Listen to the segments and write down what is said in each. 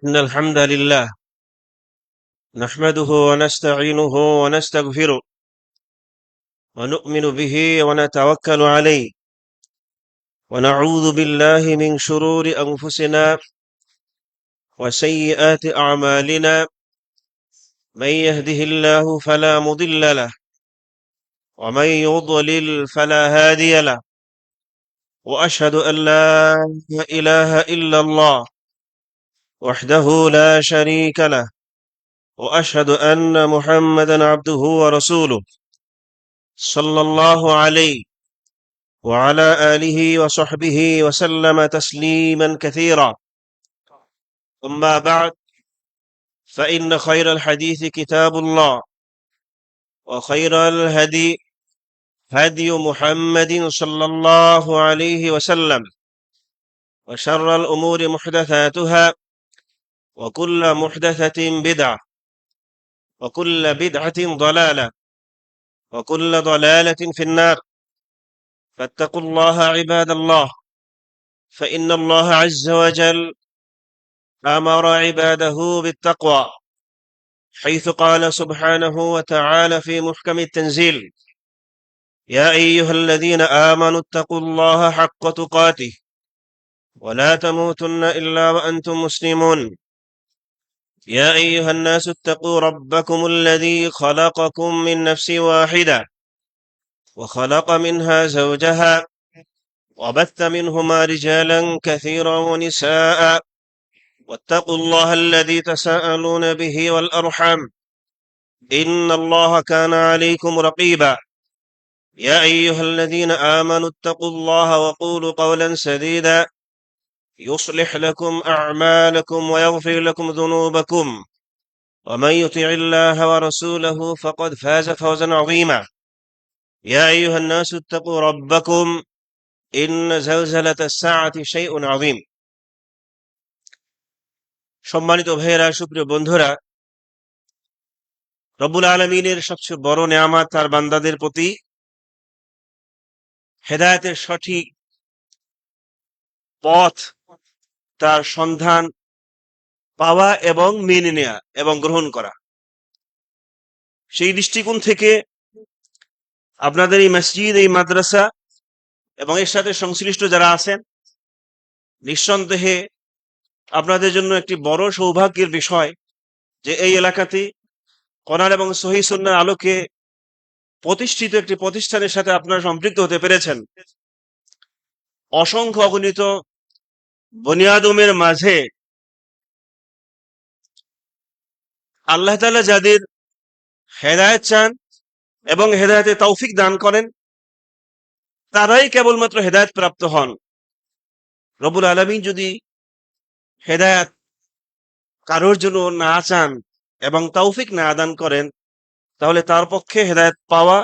إن الحمد لله نحمده ونستعينه ونستغفره ونؤمن به ونتوكل عليه ونعوذ بالله من شرور أنفسنا وسيئات أعمالنا. من يهده الله فلا مضل له ومن يضلل فلا هادي له، وأشهد أن لا إله إلا الله وحده لا شريك له، وأشهد أن محمدا عبده ورسوله صلى الله عليه وعلى آله وصحبه وسلم تسليما كثيرا. أما بعد، فإن خير الحديث كتاب الله، وخير الهدي هدي محمد صلى الله عليه وسلم، وشر الأمور محدثاتها، وكل محدثة بدعة، وكل بدعة ضلالة، وكل ضلالة في النار. فاتقوا الله عباد الله، فإن الله عز وجل أمر عباده بالتقوى، حيث قال سبحانه وتعالى في محكم التنزيل: يا أيها الذين آمنوا اتقوا الله حق تقاته ولا تموتن إلا وأنتم مسلمون. يا أيها الناس اتقوا ربكم الذي خلقكم من نفس واحدة وخلق منها زوجها وبث منهما رجالا كثيرا ونساء، واتقوا الله الذي تساءلون به والأرحام، إن الله كان عليكم رقيبا. يا أيها الذين آمنوا اتقوا الله وقولوا قولا سديدا يصلح لكم أعمالكم ويغفر لكم ذنوبكم، ومن يطع الله ورسوله فقد فاز فوزا عظيما. يا أيها الناس اتقوا ربكم إن زلزلة الساعة شيء عظيم। সম্মানিত ভাইয়েরা, সুপ্রিয় বন্ধুরা, রব্বুল আলামিনের সবচেয়ে বড় নেয়ামত তার বান্দাদের প্রতি হেদায়েতের সঠিক পথ, তার সন্ধান পাওয়া এবং মেনে নেওয়া এবং গ্রহণ করা। সেই দৃষ্টিকোণ থেকে আপনাদের এই মসজিদ, এই মাদ্রাসা এবং এর সাথে সংশ্লিষ্ট যারা আছেন, নিঃসন্দেহে আপনাদের জন্য একটি বড় সৌভাগ্যের বিষয় যে এই এলাকাতে কোরআন এবং সহিহ সুন্নাহর আলোকে প্রতিষ্ঠিত একটি প্রতিষ্ঠানের সাথে আপনারা সম্পৃক্ত হতে পেরেছেন। অসংখ্য অগণিত বনি আদমের মাঝে আল্লাহ তাআলা যাদের হেদায়েত চান এবং হেদায়েতে তৌফিক দান করেন, তারাই কেবলমাত্র হেদায়েত প্রাপ্ত হন। রব্বুল আলামিন যদি হেদায়েত কারোর জন্য না চান এবং তৌফিক না দান করেন, তাহলে তার পক্ষে হেদায়েত পাওয়া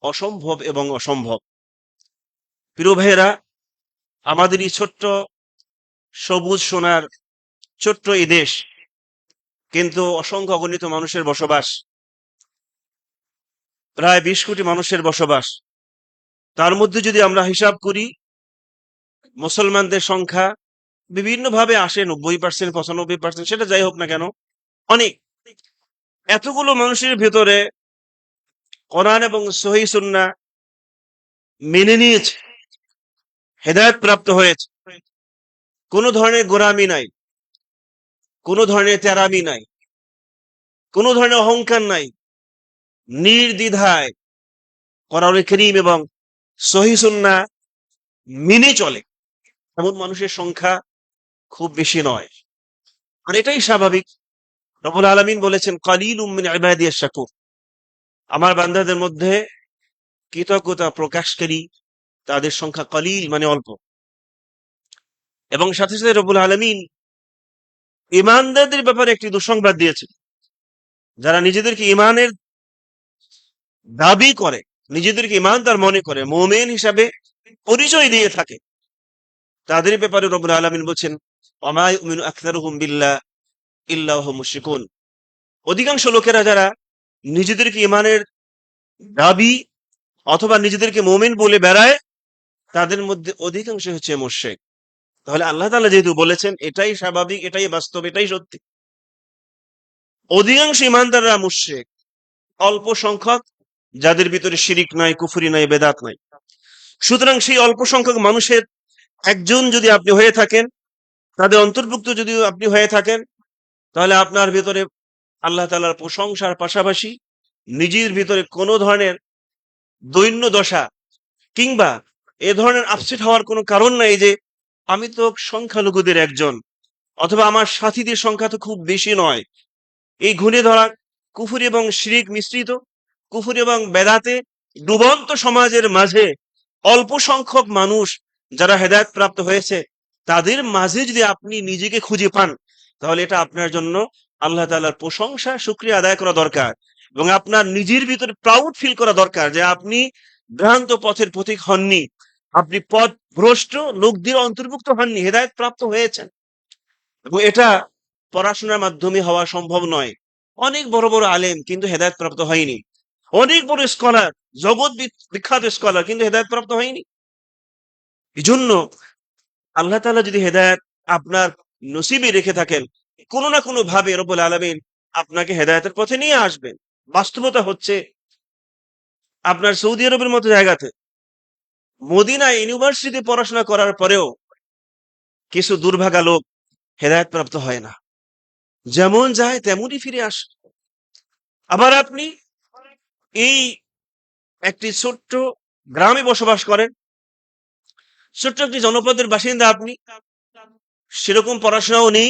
অসম্ভব এবং অসম্ভব। প্রিয় ভাইয়েরা, আমাদের এই ছোট্ট সবুজ সোনার ছোট্ট এই দেশ, কিন্তু অসংখ্য অগণিত মানুষের বসবাস, প্রায় 20 কোটি মানুষের বসবাস। তার মধ্যে যদি আমরা হিসাব করি, মুসলমানদের সংখ্যা বিভিন্নভাবে আসে 90%, 95%, সেটা যাই হোক না কেন, অনেক। এতগুলো মানুষের ভেতরে কোরআন এবং সহিহ সুন্নাহ মেনে নিয়েছে, হেদায়েত প্রাপ্ত হয়েছে। কোনো ধরনের গোঁড়ামি নাই, কোনো ধরনের তেরামি নাই, কোনো ধরনের অহংকার নাই, নির্দ্বিধায় কোরআন কারীম এবং সহিহ সুন্নাহ মেনে চলে, এমন মানুষের সংখ্যা খুব বেশি নয়। আর এটাই স্বাভাবিক। রব্বুল আলামিন বলেছেন, কালিলুম মিন ইবাদিয়াশ শাকুর, আমার বান্দাদের মধ্যে কৃতজ্ঞতা প্রকাশকারী তাদের সংখ্যা কলিল, মানে অল্প। এবং সাথে সাথে রব্বুল আলামিন ঈমানদারদের ব্যাপারে একটি দুঃসংবাদ দিয়েছেন। যারা নিজেদেরকে ঈমানের দাবি করে, নিজেদেরকে ঈমানদার মনে করে, মুমিন হিসাবে পরিচয় দিয়ে থাকে, তাদের ব্যাপারে রব্বুল আলামিন বলেছেন, ওয়ামা ইউমিনু আকসারুহুম বিল্লাহ ইল্লা ওয়া হুম মুশরিকুন। অধিকাংশ লোকেরা যারা নিজেদেরকে ঈমানের দাবি অথবা নিজেদেরকে মুমিন বলে বেড়ায়, তাদের মধ্যে অধিকাংশ হচ্ছে মুশরিক। তাহলে আল্লাহ তাআলা যেহেতু বলেছেন, এটাই স্বাভাবিক, এটাই বাস্তব, এটাই সত্যি। অধিকাংশ ইমানদাররা মুশরিক, অল্প সংখ্যক যাদের ভিতরে শিরিক নাই, কুফরি নাই, বেদাত নাই। সুতরাং সেই অল্প সংখ্যক মানুষের একজন যদি আপনি হয়ে থাকেন, তাদের অন্তর্ভুক্ত যদি আপনি হয়ে থাকেন, তাহলে আপনার ভিতরে আল্লাহ তাআলার প্রশংসার পাশাপাশি নিজের ভিতরে কোনো ধরনের দৈন্য দশা কিংবা এ ধরনের আপসেট হওয়ার কোনো কারণ নাই যে আমি তো সংখ্যালঘুদের একজন, অথবা আমার সাথীদের সংখ্যা তো খুব বেশি নয়। এই ঘুণে ধরা কুফর এবং শিরিক মিশ্রিত, কুফর এবং বেদাতে ডুবন্ত সমাজের মাঝে অল্প সংখ্যক মানুষ যারা হেদায়েত প্রাপ্ত হয়েছে, তাদের মাঝে যদি আপনি নিজেকে খুঁজে পান, তাহলে এটা আপনার জন্য আল্লাহ তাআলার প্রশংসা, শুকরিয়া আদায় করা দরকার। এবং আপনার নিজের ভিতরে প্রাউড ফিল করা দরকার যে আপনি ভ্রান্ত পথের পথিক হননি, আপনি পথ ভ্রষ্ট লোকদের অন্তর্ভুক্ত হননি, হেদায়েত প্রাপ্ত হয়েছেন। এবং এটা পড়াশোনার মাধ্যমে হওয়া সম্ভব নয়। অনেক বড় বড় আলেম কিন্তু হেদায়েত প্রাপ্ত হয়নি, অনেক বড় স্কলার, জগৎ বিখ্যাত স্কলার, কিন্তু হেদায়েত প্রাপ্ত হয়নি। এই জন্য আল্লাহ তাআলা যদি হেদায়েত আপনার নসিবে রেখে থাকেন, কোনো না কোনো ভাবে রব্বুল আলামিন আপনাকে হেদায়েতের পথে নিয়ে আসবেন। বাস্তবতা হচ্ছে, আপনার সৌদি আরবের মতো জায়গাতে মদিনা ইউনিভার্সিটি পড়াশোনা করার পরেও কিছু দুর্ভাগা লোক হেদায়েত প্রাপ্ত হয় না, যেমন যায় তেমনই ফিরে আসে। আবার আপনি এই একটি ছোট্ট গ্রামে বসবাস করেন, ছোট্ট একটি জনপদের বাসিন্দা আপনি, সেরকম পড়াশোনাও নেই,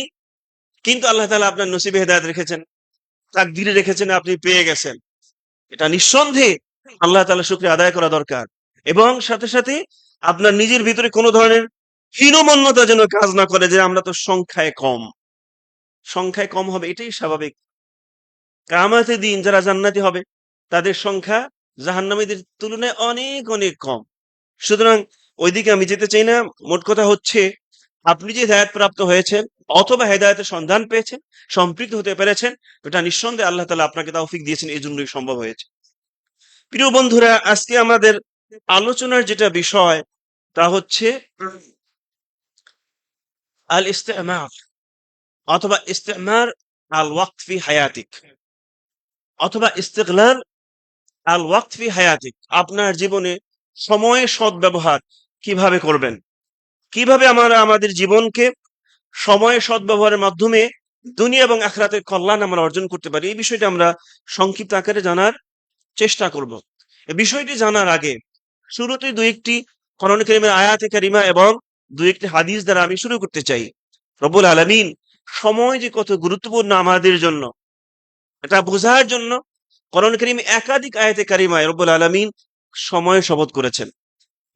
কিন্তু আল্লাহ তাআলা আপনার নসিবে হেদায়েত রেখেছেন, তাকদীরে রেখেছেন, আপনি পেয়ে গেছেন। এটা নিঃসন্দেহে আল্লাহ তাআলার শুকরিয়া আদায় করা দরকার। এবং সাথে সাথে আপনার নিজের ভিতরে কোনো ধরনের হীনমন্যতা যেন কাজ না করে যে আমরা তো সংখ্যায় কম। সংখ্যায় কম হবে এটাই স্বাভাবিক। কিয়ামতের দিন যারা জান্নাতি হবে, তাদের সংখ্যা জাহান্নামীদের তুলনায় অনেক অনেক কম। সুতরাং ওইদিকে আমি যেতে চাই না। মোট কথা হচ্ছে, আপনি যে হেদায়েত প্রাপ্ত হয়েছেন অথবা হেদায়েতের সন্ধান পেয়েছেন, সম্পৃক্ত হতে পেরেছেন, এটা নিঃসন্দেহে আল্লাহ তাআলা আপনাকে তৌফিক দিয়েছেন, এই জন্যই সম্ভব হয়েছে। প্রিয় বন্ধুরা, আজকে আমাদের আলোচনার যেটা বিষয়, তা হচ্ছে আল ইস্তেমার, অথবা ইস্তেমার আল ওয়াক্ত ফি হায়াতিক, অথবা ইস্তিগলাল আল ওয়াক্ত ফি হায়াতিক। আপনার জীবনে সময়ের সদ্ব্যবহার কিভাবে করবেন, কিভাবে আমরা আমাদের জীবনকে সময়ের সদ্ব্যবহারের মাধ্যমে দুনিয়া এবং আখিরাতের কল্যাণ আমরা অর্জন করতে পারি, এই বিষয়টা আমরা সংক্ষিপ্ত আকারে জানার চেষ্টা করব। এই বিষয়টি জানার আগে শুরুতে দুই একটি কোরআন কারীমের আয়াতে কারিমা এবং দুই একটি হাদিস দ্বারা আমি শুরু করতে চাই। রব্বুল আলামিন সময় যে কত গুরুত্বপূর্ণ আমাদের জন্য, এটা বোঝার জন্য কোরআন কারীমে একাধিক আয়াতে কারিমায় রব্বুল আলামিন সময় শপথ করেছেন।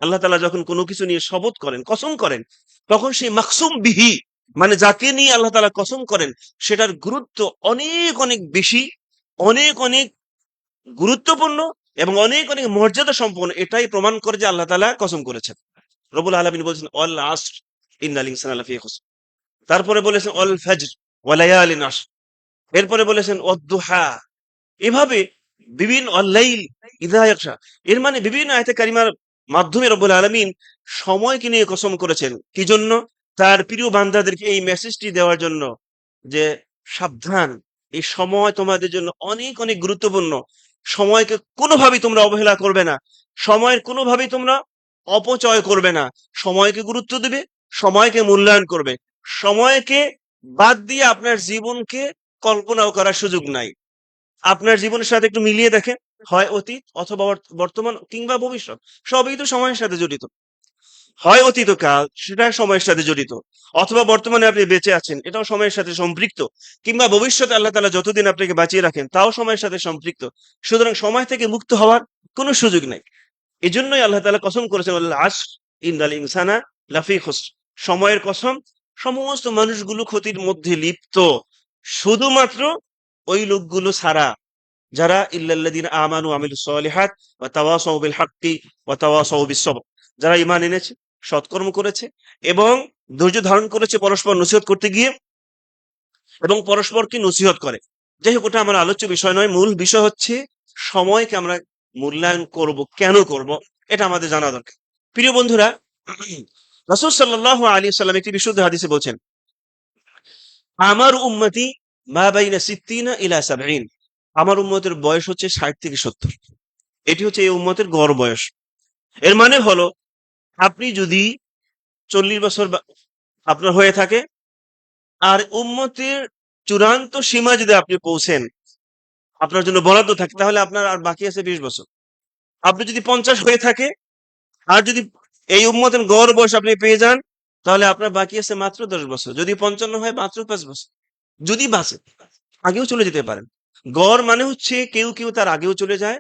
আল্লাহ তাআলা যখন কোনো কিছু নিয়ে শপথ করেন, কসম করেন, তখন সেই মাকসুম বিহি, মানে যাকে নিয়ে আল্লাহ তাআলা কসম করেন, সেটার গুরুত্ব অনেক অনেক বেশি, অনেক অনেক গুরুত্বপূর্ণ এবং অনেক অনেক মর্যাদা সম্পন্ন। এটাই প্রমাণ করে যে আল্লাহ তাআলা কসম করেছেন। রব্বুল আলামিন বলেছেন ওয়াল আসর ইন্নাল ইনসানা লাফি খুসর। তারপরে বলেছেন ওয়াল ফাজর ওয়া লায়ালিন আশর। এরপরে বলেছেন ওয়াদ-দুহা। এভাবে বিভিন্ন অল-লাইল ইযা ইয়াগশা, এর মানে বিভিন্ন আয়াতে কারিমার মাধ্যমে রব্বুল আলামিন সময়কে নিয়ে কসম করেছেন। কি জন্য? তার প্রিয় বান্দাদেরকে এই মেসেজটি দেওয়ার জন্য যে সাবধান, এই সময় তোমাদের জন্য অনেক অনেক গুরুত্বপূর্ণ। সময়কে কোনোভাবেই তোমরা অবহেলা করবে না, সময়ের কোনোভাবেই তোমরা অপচয় করবে না। সময়কে গুরুত্ব দিবে, সময়কে মূল্যায়ন করবে। সময়কে বাদ দিয়ে আপনার জীবনকে কল্পনাও করার সুযোগ নাই। আপনার জীবনের সাথে একটু মিলিয়ে দেখেন, হয় অতীত অথবা বর্তমান কিংবা ভবিষ্যৎ, সবই তো সময়ের সাথে জড়িত। হয় অতীতকাল, সেটা সময়ের সাথে জড়িত, অথবা বর্তমানে আপনি বেঁচে আছেন, এটাও সময়ের সাথে সম্পৃক্ত, কিংবা ভবিষ্যতে আল্লাহ তাআলা যতদিন আপনাকে বাঁচিয়ে রাখেন তাও সময়ের সাথে সম্পৃক্ত। সুতরাং সময় থেকে মুক্ত হওয়ার কোনো সুযোগ নাই। এজন্যই আল্লাহ তাআলা কসম করেছেন ওয়াল আসর ইন্নাল ইনসানা লাফি খুসর। সময়ের কসম, সমস্ত মানুষগুলো ক্ষতির মধ্যে লিপ্ত, শুধুমাত্র ওই লোকগুলো ছাড়া যারা ইল্লাল্লাযিনা আমানু ওয়া আমিলুস সলিহাত ওয়া তাওয়াসাউ বিল হাক্কি ওয়া তাওয়াসাউ বিস সবর, যারা ঈমান এনেছে, সৎকর্ম করেছে এবং ধৈর্য ধারণ করেছে পরস্পর নসিহত করতে গিয়ে, এবং পরস্পরকে নসিহত করে। যাই হোক, ওটা আমার আলোচ্য বিষয় নয়। মূল বিষয় হচ্ছে সময়কে আমরা মূল্যায়ন করব, কেন করব, এটা আমাদের জানা দরকার। প্রিয় বন্ধুরা, রাসূল সাল্লাল্লাহু আলাইহি ওয়াসাল্লাম একটি বিশুদ্ধ হাদিসে বলছেন, আমার উম্মতি মা বাইনা সিত্তিনা ইলা সাবঈন, আমার উম্মতের বয়স হচ্ছে ৬০ থেকে ৭০। এটি হচ্ছে এই উম্মতের গড় বয়স। এর মানে হলো আপনি যদি ৪০ বছর আপনার হয়ে থাকে, আর উম্মতের চূড়ান্ত সীমা যদি আপনি পৌঁছেন, আপনার জন্য বরাদ্দ থাকে, তাহলে আপনার আর বাকি আছে ২০ বছর। আপনি যদি ৫০ হয়ে থাকে, আর যদি এই উম্মতের গড় বয়স আপনি পেয়ে যান, তাহলে আপনার বাকি আছে মাত্র ১০ বছর। যদি ৫৫ হয়, মাত্র ৫ বছর। যদি বাঁচে, আগেও চলে যেতে পারেন। গড় মানে হচ্ছে কেউ তার আগেও চলে যায়,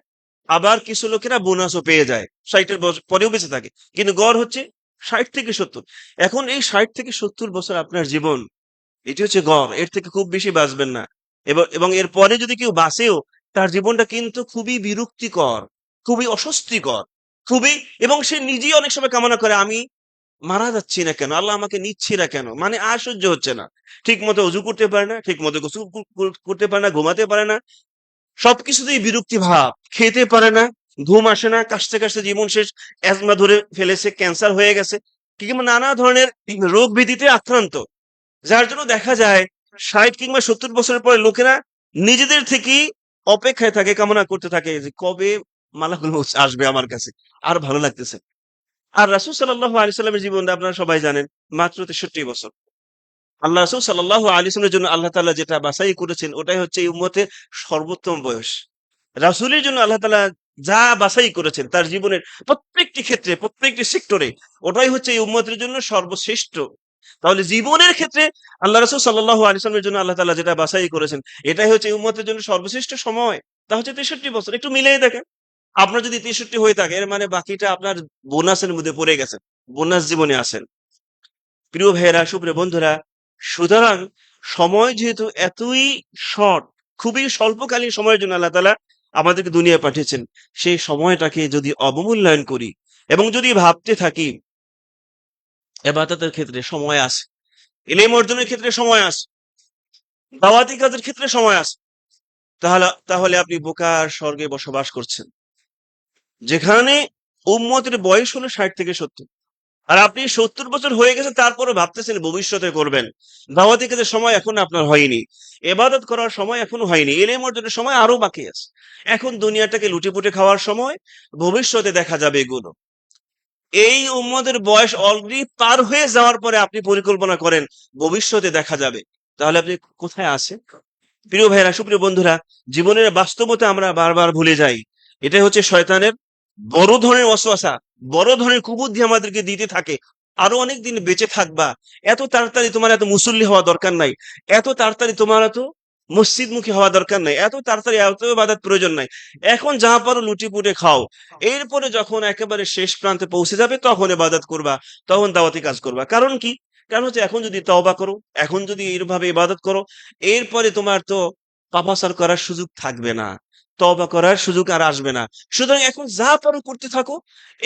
আবার কিছু লোকেরা বোনাসও পেয়ে যায়, ৬০ এর পরেও বেঁচে থাকে। কিন্তু গড় হচ্ছে ৬০ থেকে ৭০। এখন এই ৬০ থেকে ৭০ বছর আপনার জীবন, এটি হচ্ছে গড়। এর থেকে খুব বেশি বাঁচবেন না। এবং এর পরে যদি কেউ বাঁচেও, তার জীবনটা কিন্তু খুবই বিরক্তিকর, খুবই অস্বস্তিকর, খুবই, এবং সে নিজেই অনেক সময় কামনা করে, আমি মারা যাচ্ছি না কেন? আল্লাহ আমাকে নিচ্ছি না কেন? মানে আর সহ্য হচ্ছে না। ঠিকমতো অজু করতে পারে না, ঠিকমতো গোসল করতে পারে না, ঘুমাতে পারে না। সবকিছুতেই বিরক্তি ভাব। খেতে পারে না, ঘুম আসে না, কাশতে জীবন শেষ। অ্যাজমা ধরে ফেলেছে, ক্যান্সার হয়ে গেছে, কিংবা নানা ধরনের রোগ ব্যাধিতে আক্রান্ত। যার জন্য দেখা যায় ৬০ কিংবা ৭০ বছরের পরে লোকেরা নিজেদের থেকেই অপেক্ষায় থাকে, কামনা করতে থাকে যে কবে মালাকুল মউত আসবে আমার কাছে। আর ভালো লাগতেছে। আর রাসূল সাল্লাল্লাহু আলাইহি সাল্লামের জীবনটা আপনারা সবাই জানেন, মাত্র ৬৩ বছর। আল্লাহ রাসূল সাল্লাল্লাহু আলাইহি ওয়াসাল্লামের জন্য আল্লাহ তাআলা যেটা বাছাই করেছেন, ওটাই হচ্ছে এই উম্মতের সর্বোত্তম বয়স। রাসূলের জন্য আল্লাহ তাআলা যা বাছাই করেছেন তার জীবনের প্রত্যেকটি ক্ষেত্রে, প্রত্যেকটি সেক্টরে, ওটাই হচ্ছে এই উম্মতের জন্য সর্বশ্রেষ্ঠ। তাহলে জীবনের ক্ষেত্রে আল্লাহ রাসূল সাল্লাল্লাহু আলাইহি ওয়াসাল্লামের জন্য আল্লাহ তাআলা যেটা বাছাই করেছেন, এটাই হচ্ছে এই উম্মতের জন্য সর্বশ্রেষ্ঠ সময়। তা হচ্ছে ৬৩ বছর। একটু মিলিয়ে দেখেন। আপনার যদি ৬৩ হয়ে থাকে, এর মানে বাকিটা আপনার বোনাসের মধ্যে পড়ে গেছেন। বোনাস জীবনে আছেন। প্রিয় ভাইয়েরা, সুপ্রিয় বন্ধুরা, সুতরাং সময় যেহেতু এতই শর্ট, খুবই স্বল্পকালীন সময়ের জন্য আল্লাহ তাআলা আমাদেরকে দুনিয়ায় পাঠিয়েছেন, সেই সময়টাকে যদি অবমূল্যায়ন করি এবং যদি ভাবতে থাকি ইবাদতের ক্ষেত্রে সময় আছে, ইলম অর্জনের ক্ষেত্রে সময় আছে, দাওয়াতি কাজের ক্ষেত্রে সময় আছে, তাহলে তাহলে আপনি বোকার স্বর্গে বসবাস করছেন, যেখানে উম্মতের বয়স হলো ৬০ থেকে ৭০। আর আপনি ৭০ বছর হয়ে গেছে, তারপরে ভাবতেছেন ভবিষ্যতে করবেন। দাওয়াতি কাজের সময় এখনো আপনার হয়নি। ইবাদত করার সময় এখনো হয়নি। ইলম অর্জনের সময় আরো বাকি আছে। এখন দুনিয়াটাকে লুটেপুটে খাওয়ার সময়, ভবিষ্যতে দেখা যাবে এগুলো। এই উম্মতের বয়স অলরেডি পার হয়ে যাওয়ার পরে আপনি পরিকল্পনা করেন ভবিষ্যতে দেখা যাবে। তাহলে আপনি কোথায় আছেন? প্রিয় ভাইয়েরা, সুপ্রিয় বন্ধুরা, জীবনের বাস্তবতা আমরা বারবার ভুলে যাই। এটাই হচ্ছে শয়তানের বড় ধরনের ওয়াসওয়াসা, বড় ধরনের কুবুদ্ধি আমাদেরকে দিতে থাকে। আরো অনেক দিন বেঁচে থাকবা, এত তাড়াতাড়ি তোমার এত মুসল্লি হওয়া দরকার নাই, এত তাড়াতাড়ি তোমার এত মসজিদমুখী হওয়া দরকার নাই, এত তাড়াতাড়ি এত ইবাদত প্রয়োজন নাই। এখন যা পারো লুটিপুটে খাও। এরপরে যখন একেবারে শেষ প্রান্তে পৌঁছে যাবে, তখন ইবাদত করবা, তখন দাওয়াতি কাজ করবা। কারণ কি? কারণ হচ্ছে এখন যদি তওবা করো, এখন যদি এইভাবে ইবাদত করো, এরপরে তোমার তো পাপাচার করার সুযোগ থাকবে না, তওবা করার সুযোগ আর আসবে না। সুতরাং এখন যা পারো করতে থাকো।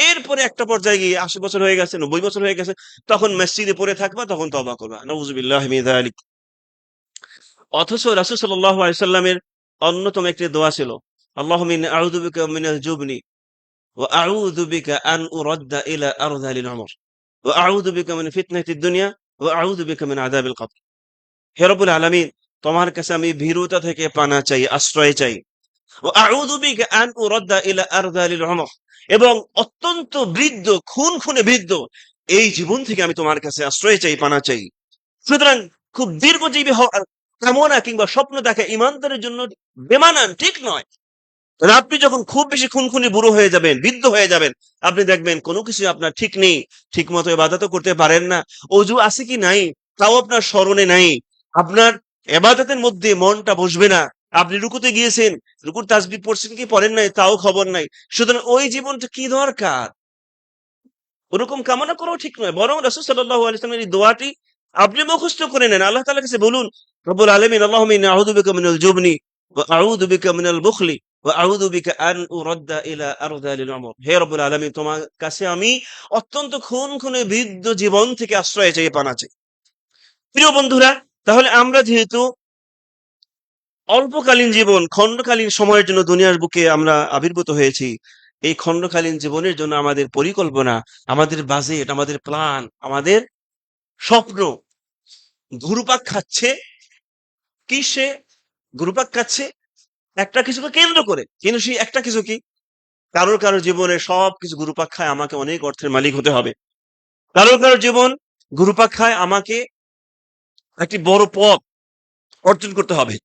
এরপরে একটা পর্যায়ে গিয়ে ৮০ বছর হয়ে গেছে, ৯০ বছর হয়ে গেছে, তখন মসজিদে পড়ে থাকবা, তখন তওবা করবা। নাউযুবিল্লাহি মিন যালিক। অথচ রাসূল সাল্লাল্লাহু আলাইহি সাল্লামের অন্যতম একটি দোয়া ছিল, আল্লাহুম্মা ইন্নী আউযু বিকা মিনাল জুবনি ওয়া আউযু বিকা আন উরাদ্দা ইলা আরযালিল উমর ওয়া আউযু বিকা মিন ফিতনাতিদ দুনিয়া ওয়া আউযু বিকা মিন আযাবিল কবর। হে রব্বুল আলামিন, তোমার কাছে আমি ভীরুতা থেকে পানা চাই, আশ্রয় চাই। ওয়া আউযু বিকা আন উরাদ্দা ইলা আরযালিল উমর, এবং অত্যন্ত বৃদ্ধ, খুনে বৃদ্ধ এই জীবন থেকে আমি তোমার কাছে আশ্রয় চাই, পানা চাই। সুতরাং খুব দীর্ঘজীবী হওয়ার কামনা কিংবা স্বপ্ন দেখা ইমানদারের জন্য বেমানান, ঠিক নয়। কারণ আপনি যখন খুব বেশি খুনখুনি বুড়ো হয়ে যাবেন, বৃদ্ধ হয়ে যাবেন, আপনি দেখবেন কোনো কিছু আপনার ঠিক নেই, ঠিক মতো ইবাদতও করতে পারেন না, অজু আছে কি নাই তাও আপনার স্মরণে নাই, আপনার ইবাদতের মধ্যে মনটা বসবে না, আপনি রুকুতে গিয়েছেন, রুকুর তাসবিহ পড়ছেন কি পড়েন নাই তাও খবর নাই। সুতরাং ওই জীবনটা কি দরকার? ওরকম কামনা করাও ঠিক নয়। বরং রাসূল সাল্লাল্লাহু আলাইহি ওয়াসাল্লামের এই দোয়াটি আপনি মুখস্থ করে নেন। আল্লাহ তাআলার কাছে বলুন, রব্বুল আলামিন, আল্লাহুম্মা ইন্নী আউযু বিকা মিনাল জুবনি ওয়া আউযু বিকা মিনাল বুখলি ওয়া আউযু বিকা আন উরাদ্দা ইলা আরযালিল উমর। হে রব্বুল আলামিন, তোমার কাছে আমি অত্যন্ত খুনে বৃদ্ধ জীবন থেকে আশ্রয় চাই, পানা চাই। প্রিয় বন্ধুরা, তাহলে আমরা যেহেতু অল্পকালীন জীবন, খণ্ডকালীন সময়ের জন্য দুনিয়ার বুকে আমরা আবির্ভূত হয়েছি, এই খণ্ডকালীন জীবনের জন্য আমাদের পরিকল্পনা, আমাদের বাজেট, আমাদের প্ল্যান, আমাদের স্বপ্ন ঘুরপাক খাচ্ছে কিসে? ঘুরপাক খাচ্ছে একটা কিছুকে কেন্দ্র করে। কিন্তু সেই একটা কিছু কি? কারোর জীবনে সবকিছু ঘুরপাক খায় আমাকে অনেক অর্থের মালিক হতে হবে। কারোর জীবন ঘুরপাক খায় আমাকে একটি বড় পদ অর্জন করতে হবে।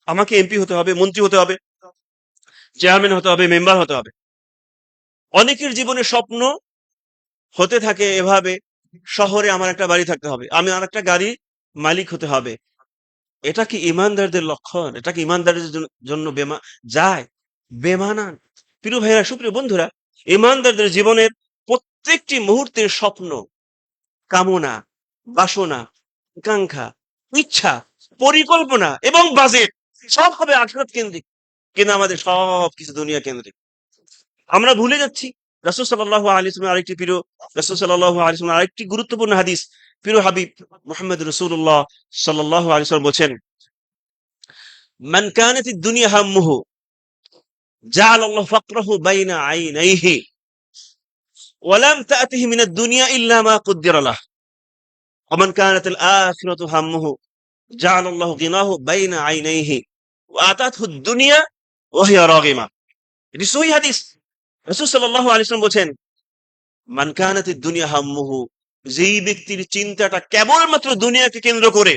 আমাকে এমপি হতে হবে, মন্ত্রী হতে হবে, চেয়ারম্যান হতে হবে, মেম্বার হতে হবে। অনেকের জীবনের স্বপ্ন হতে থাকে এভাবে, শহরে আমার একটা বাড়ি থাকতে হবে, আমি আরেকটা গাড়ির মালিক হতে হবে। এটা কি ইমানদারদের লক্ষণ? এটা কি ইমানদারদের জন্য যায়? বেমানান। প্রিয় ভাইরা, সুপ্রিয় বন্ধুরা, ইমানদারদের জীবনের প্রত্যেকটি মুহূর্তের স্বপ্ন, কামনা, বাসনা, আকাঙ্ক্ষা, ইচ্ছা, পরিকল্পনা এবং বাজেট সব হবে আখিরাত কেন্দ্রিক। কিন্তু আমাদের সবকিছু দুনিয়া কেন্দ্রিক। আমরা ভুলে যাচ্ছি রাসূল সাল্লাল্লাহু আলাইহি ওয়াসাল্লামের আরেকটি প্রিয়, রাসূল সাল্লাল্লাহু আলাইহি ওয়াসাল্লামের আরেকটি গুরুত্বপূর্ণ হাদিস, প্রিয় হাবিব মুহাম্মদ রাসূলুল্লাহ সাল্লাল্লাহু আলাইহি ওয়াসাল্লাম বলেন, মান কানাতিদ দুনিয়া হাম্মুহু জাআলাল্লাহু ফাকরাহু বাইনা আইনাইহি ওয়া লাম তা'তিহি মিনাদ দুনিয়া ইল্লা মা কুদ্দিরা লাহ ওয়া মান কানাতিল আখিরাতু হাম্মুহু জাআলাল্লাহু গিনাহু বাইনা আইনাইহি ওয়া আতাতহু দুনিয়া ওয়া হিয়া রাগিমা। এটি সহিহ হাদিস। রাসূল সাল্লাল্লাহু আলাইহি ওয়াসাল্লাম বলেন, মান কানাতিদ দুনিয়া হাম্মুহু, যেই ব্যক্তির চিন্তাটা কেবলমাত্র দুনিয়াকে কেন্দ্র করে,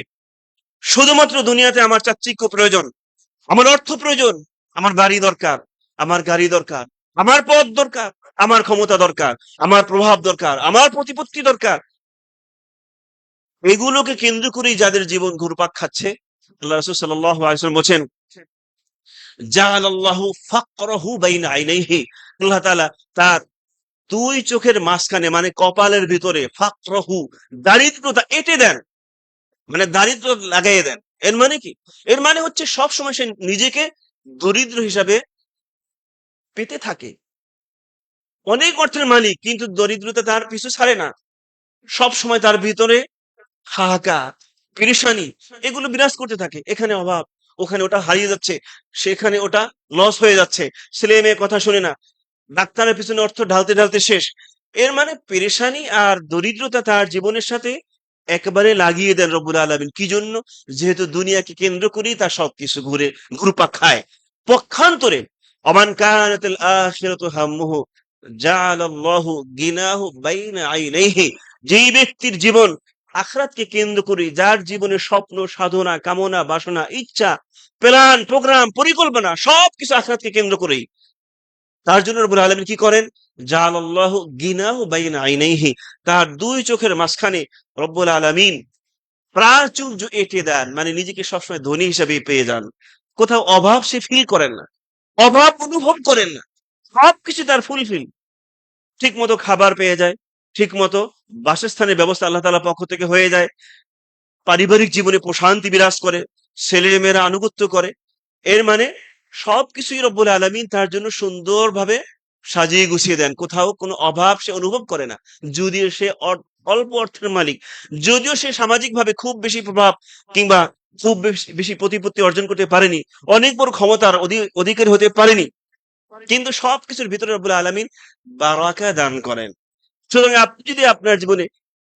শুধুমাত্র দুনিয়াতে আমার চাকচিক্য প্রয়োজন, আমার অর্থ প্রয়োজন, আমার বাড়ি দরকার, আমার গাড়ি দরকার, আমার পদ দরকার, আমার ক্ষমতা দরকার, আমার প্রভাব দরকার, আমার প্রতিপত্তি দরকার, এগুলোকে কেন্দ্র করেই যাদের জীবন ঘুরপাক খাচ্ছে, আল্লাহ রাসূল সাল্লাল্লাহু আলাইহি ওয়াসাল্লাম বলেন, জাআলাল্লাহু ফাকরাহু বাইনা আইনাইহি, আল্লাহ তাআলা তার দুই চোখের মাঝখানে মানে কপালের ভিতরে ফাকরাহু দারিদ্রতা এঁটে দেন, মানে দারিদ্র লাগাইয়ে দেন। এর মানে কি? এর মানে হচ্ছে সব সময় সে নিজেকে দরিদ্র হিসাবে পেতে থাকে। অনেক অর্থের মালিক কিন্তু দরিদ্রতা তার পিছু ছাড়ে না। সব সময় তার ভিতরে হাহাকার, পেরেশানি এগুলো বিরাজ করতে থাকে। এখানে অভাব, ওখানে ওটা হারিয়ে যাচ্ছে, সেখানে ওটা লস হয়ে যাচ্ছে, ছেলে মেয়ে কথা শুনে না, ডাক্তারের পিছনে অর্থ ঢালতে ঢালতে শেষ। এর মানে পেরেশানি আর দরিদ্রতা তার জীবনের সাথে একেবারে লাগিয়ে দেন রব্বুল আলামিন। কি জন্য? যেহেতু দুনিয়াকে কেন্দ্র করেই তার সবকিছু ঘুরপাক খায়। পক্ষান্তরে অমান কানাতিল আখিরাতু হাম্মুহু জাআলাল্লাহু গিনাহু বাইনা আইনাইহি, যেই ব্যক্তির জীবন আখিরাতকে কেন্দ্র করে, যার জীবনের স্বপ্ন, সাধনা, কামনা, বাসনা, ইচ্ছা, প্ল্যান, প্রোগ্রাম, পরিকল্পনা সবকিছু আখিরাতকে কেন্দ্র করেই, তার জন্য রব্বুল আলামিন কি করেন? জাআলাল্লাহু গিনাহু বাইনা আইনাইহি, তার দুই চোখের মাঝখানে রব্বুল আলামিন প্রাচুর্য এঁটে দেন, মানে নিজেকে সবসময় ধনী হিসেবে পেয়ে যান। কোথাও অভাব সে ফিল করেন না, অভাব অনুভব করেন না, সবকিছু তার ফুলফিল। ঠিক মতো খাবার পেয়ে যায়, ঠিক মতো বাসস্থানের ব্যবস্থা আল্লাহ তাআলার পক্ষ থেকে হয়ে যায়, পারিবারিক জীবনে প্রশান্তি বিরাজ করে, ছেলে মেয়েরা আনুগত্য করে। এর মানে সবকিছুই রব্বুল আলামিন তার জন্য সুন্দরভাবে সাজিয়ে গুছিয়ে দেন, কোথাও কোনো অভাব সে অনুভব করে না। যদিও সে অল্প অর্থের মালিক, যদিও সে সামাজিকভাবে খুব বেশি প্রভাব কিংবা খুব বেশি বেশি প্রতিপত্তি অর্জন করতে পারেনি, অনেক বড় ক্ষমতার অধিকারী হতে পারেনি, কিন্তু সবকিছুর ভিতরে রব্বুল আলামিন বারাকা দান করেন। সুতরাং আপনি যদি আপনার জীবনে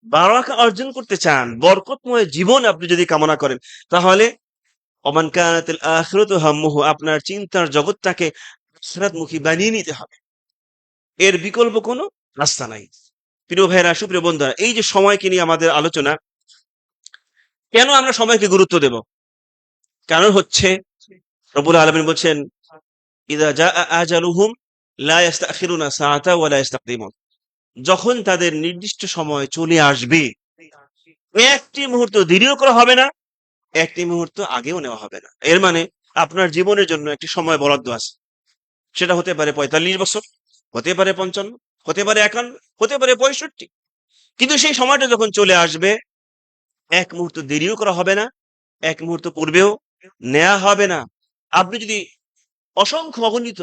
বারাকা অর্জন করতে চান, বরকতময় জীবন আপনি যদি কামনা করেন, তাহলে ওমান কানাতিল আখিরাতু হাম্মুহু, আপনার চিন্তার জগৎটাকে আখিরাতমুখী বানিয়ে নিতে হবে। এর বিকল্প কোনো রাস্তা নাই। প্রিয় ভাইরা, সুপ্রিয় বন্ধুরা, এই যে সময়কে নিয়ে আমাদের আলোচনা, কেন আমরা সময়কে গুরুত্ব দেব? কারণ হচ্ছে রব্বুল আলামিন বলছেন, ইযা জাআ আজালুহুম লা ইস্তাখিরুনা সাআতা ওয়া লা ইস্তাকদিমুন, যখন তাদের নির্দিষ্ট সময় চলে আসবে, একটি মুহূর্ত দেরিও করা হবে না, একটি মুহূর্ত আগেও নেওয়া হবে না। এর মানে আপনার জীবনের জন্য একটি সময় বরাদ্দ আছে। সেটা হতে পারে ৪৫ বছর, হতে পারে ৫৫, হতে পারে ৫১, হতে পারে ৬৫। কিন্তু সেই সময়টা যখন চলে আসবে, এক মুহূর্ত দেরিও করা হবে না, এক মুহূর্ত পূর্বেও নেওয়া হবে না। আপনি যদি অসংখ্য অগণিত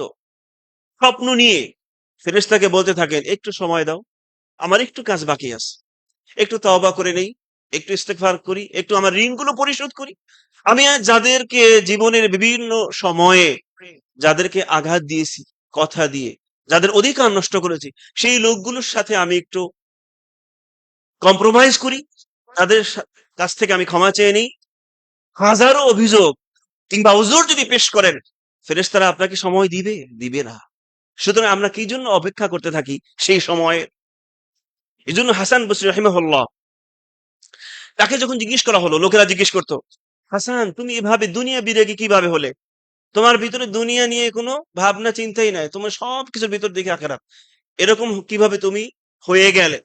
স্বপ্ন নিয়ে ফেরেশতাকে বলতে থাকেন, একটু সময় দাও, আমার একটু কাজ বাকি আছে, একটু তওবা করে নেই, একটু ইস্তেগফার করি, একটু আমার ঋণগুলো পরিশোধ করি। আমি আজ যাদেরকে জীবনের বিভিন্ন সময়ে যাদেরকে আঘাত দিয়েছি কথা দিয়ে, যাদের অধিকার নষ্ট করেছি, সেই লোকগুলোর সাথে আমি একটু কম্প্রোমাইজ করি, তাদের কাছ থেকে আমি ক্ষমা চেয়ে নিই। হাজারো অভিযোগ কিংবা উজুর যদি পেশ করেন, ফেরেশতারা আপনাকে সময় দিবে? দিবে না। সুতরাং আমরা কি জন্য অপেক্ষা করতে থাকি সেই সময়ে? এজন্য হাসান বসরি রাহিমাহুল্লাহ, তাকে যখন জিজ্ঞেস করা হলো, লোকেরা জিজ্ঞেস করতো, হাসান তুমি এভাবে দুনিয়া বিরাগী কিভাবে হলে? তোমার ভিতরে দুনিয়া নিয়ে কোনো ভাবনা চিন্তাই নাই, তোমার সবকিছুর ভিতর দেখে আখেরাত, এরকম কিভাবে তুমি হয়ে গেলে?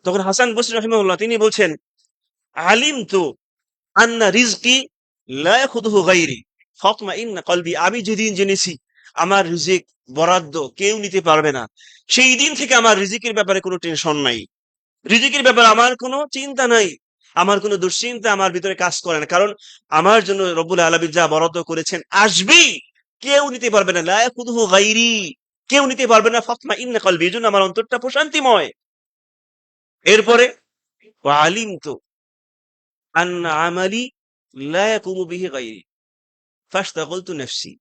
তখন হাসান বসরি রাহিমাহুল্লাহ তিনি বলছেন, আলিম তো আন্না রিজকি লা ইয়াখুযুহু গায়রি ফাতমাইন্না কলবি, আমি যেদিন জেনেছি আমার রিজিক বরাদ্দ কেউ নিতে পারবে না, সেই দিন থেকে আমার রিজিকের ব্যাপারে কোনো টেনশন নাই, রিজিকের ব্যাপারে আমার কোনো চিন্তা নাই, আমার কোনো দুশ্চিন্তা আমার ভিতরে কাজ করে না। কারণ আমার জন্য রব্বুল আলামিন যা বরাদ্দ করেছেন আসবেই, কেউ নিতে পারবে না, লা ইয়াখুযুহু গায়রি, কেউ নিতে পারবে না, ফাতমাইন্না কলবি, এজন্য আমার অন্তরটা প্রশান্তিময়। এরপরে ওয়া আলিমতু আন্না আমালি লা ইয়াকুমু বিহি গায়রি ফাশতাগালতু নাফসি,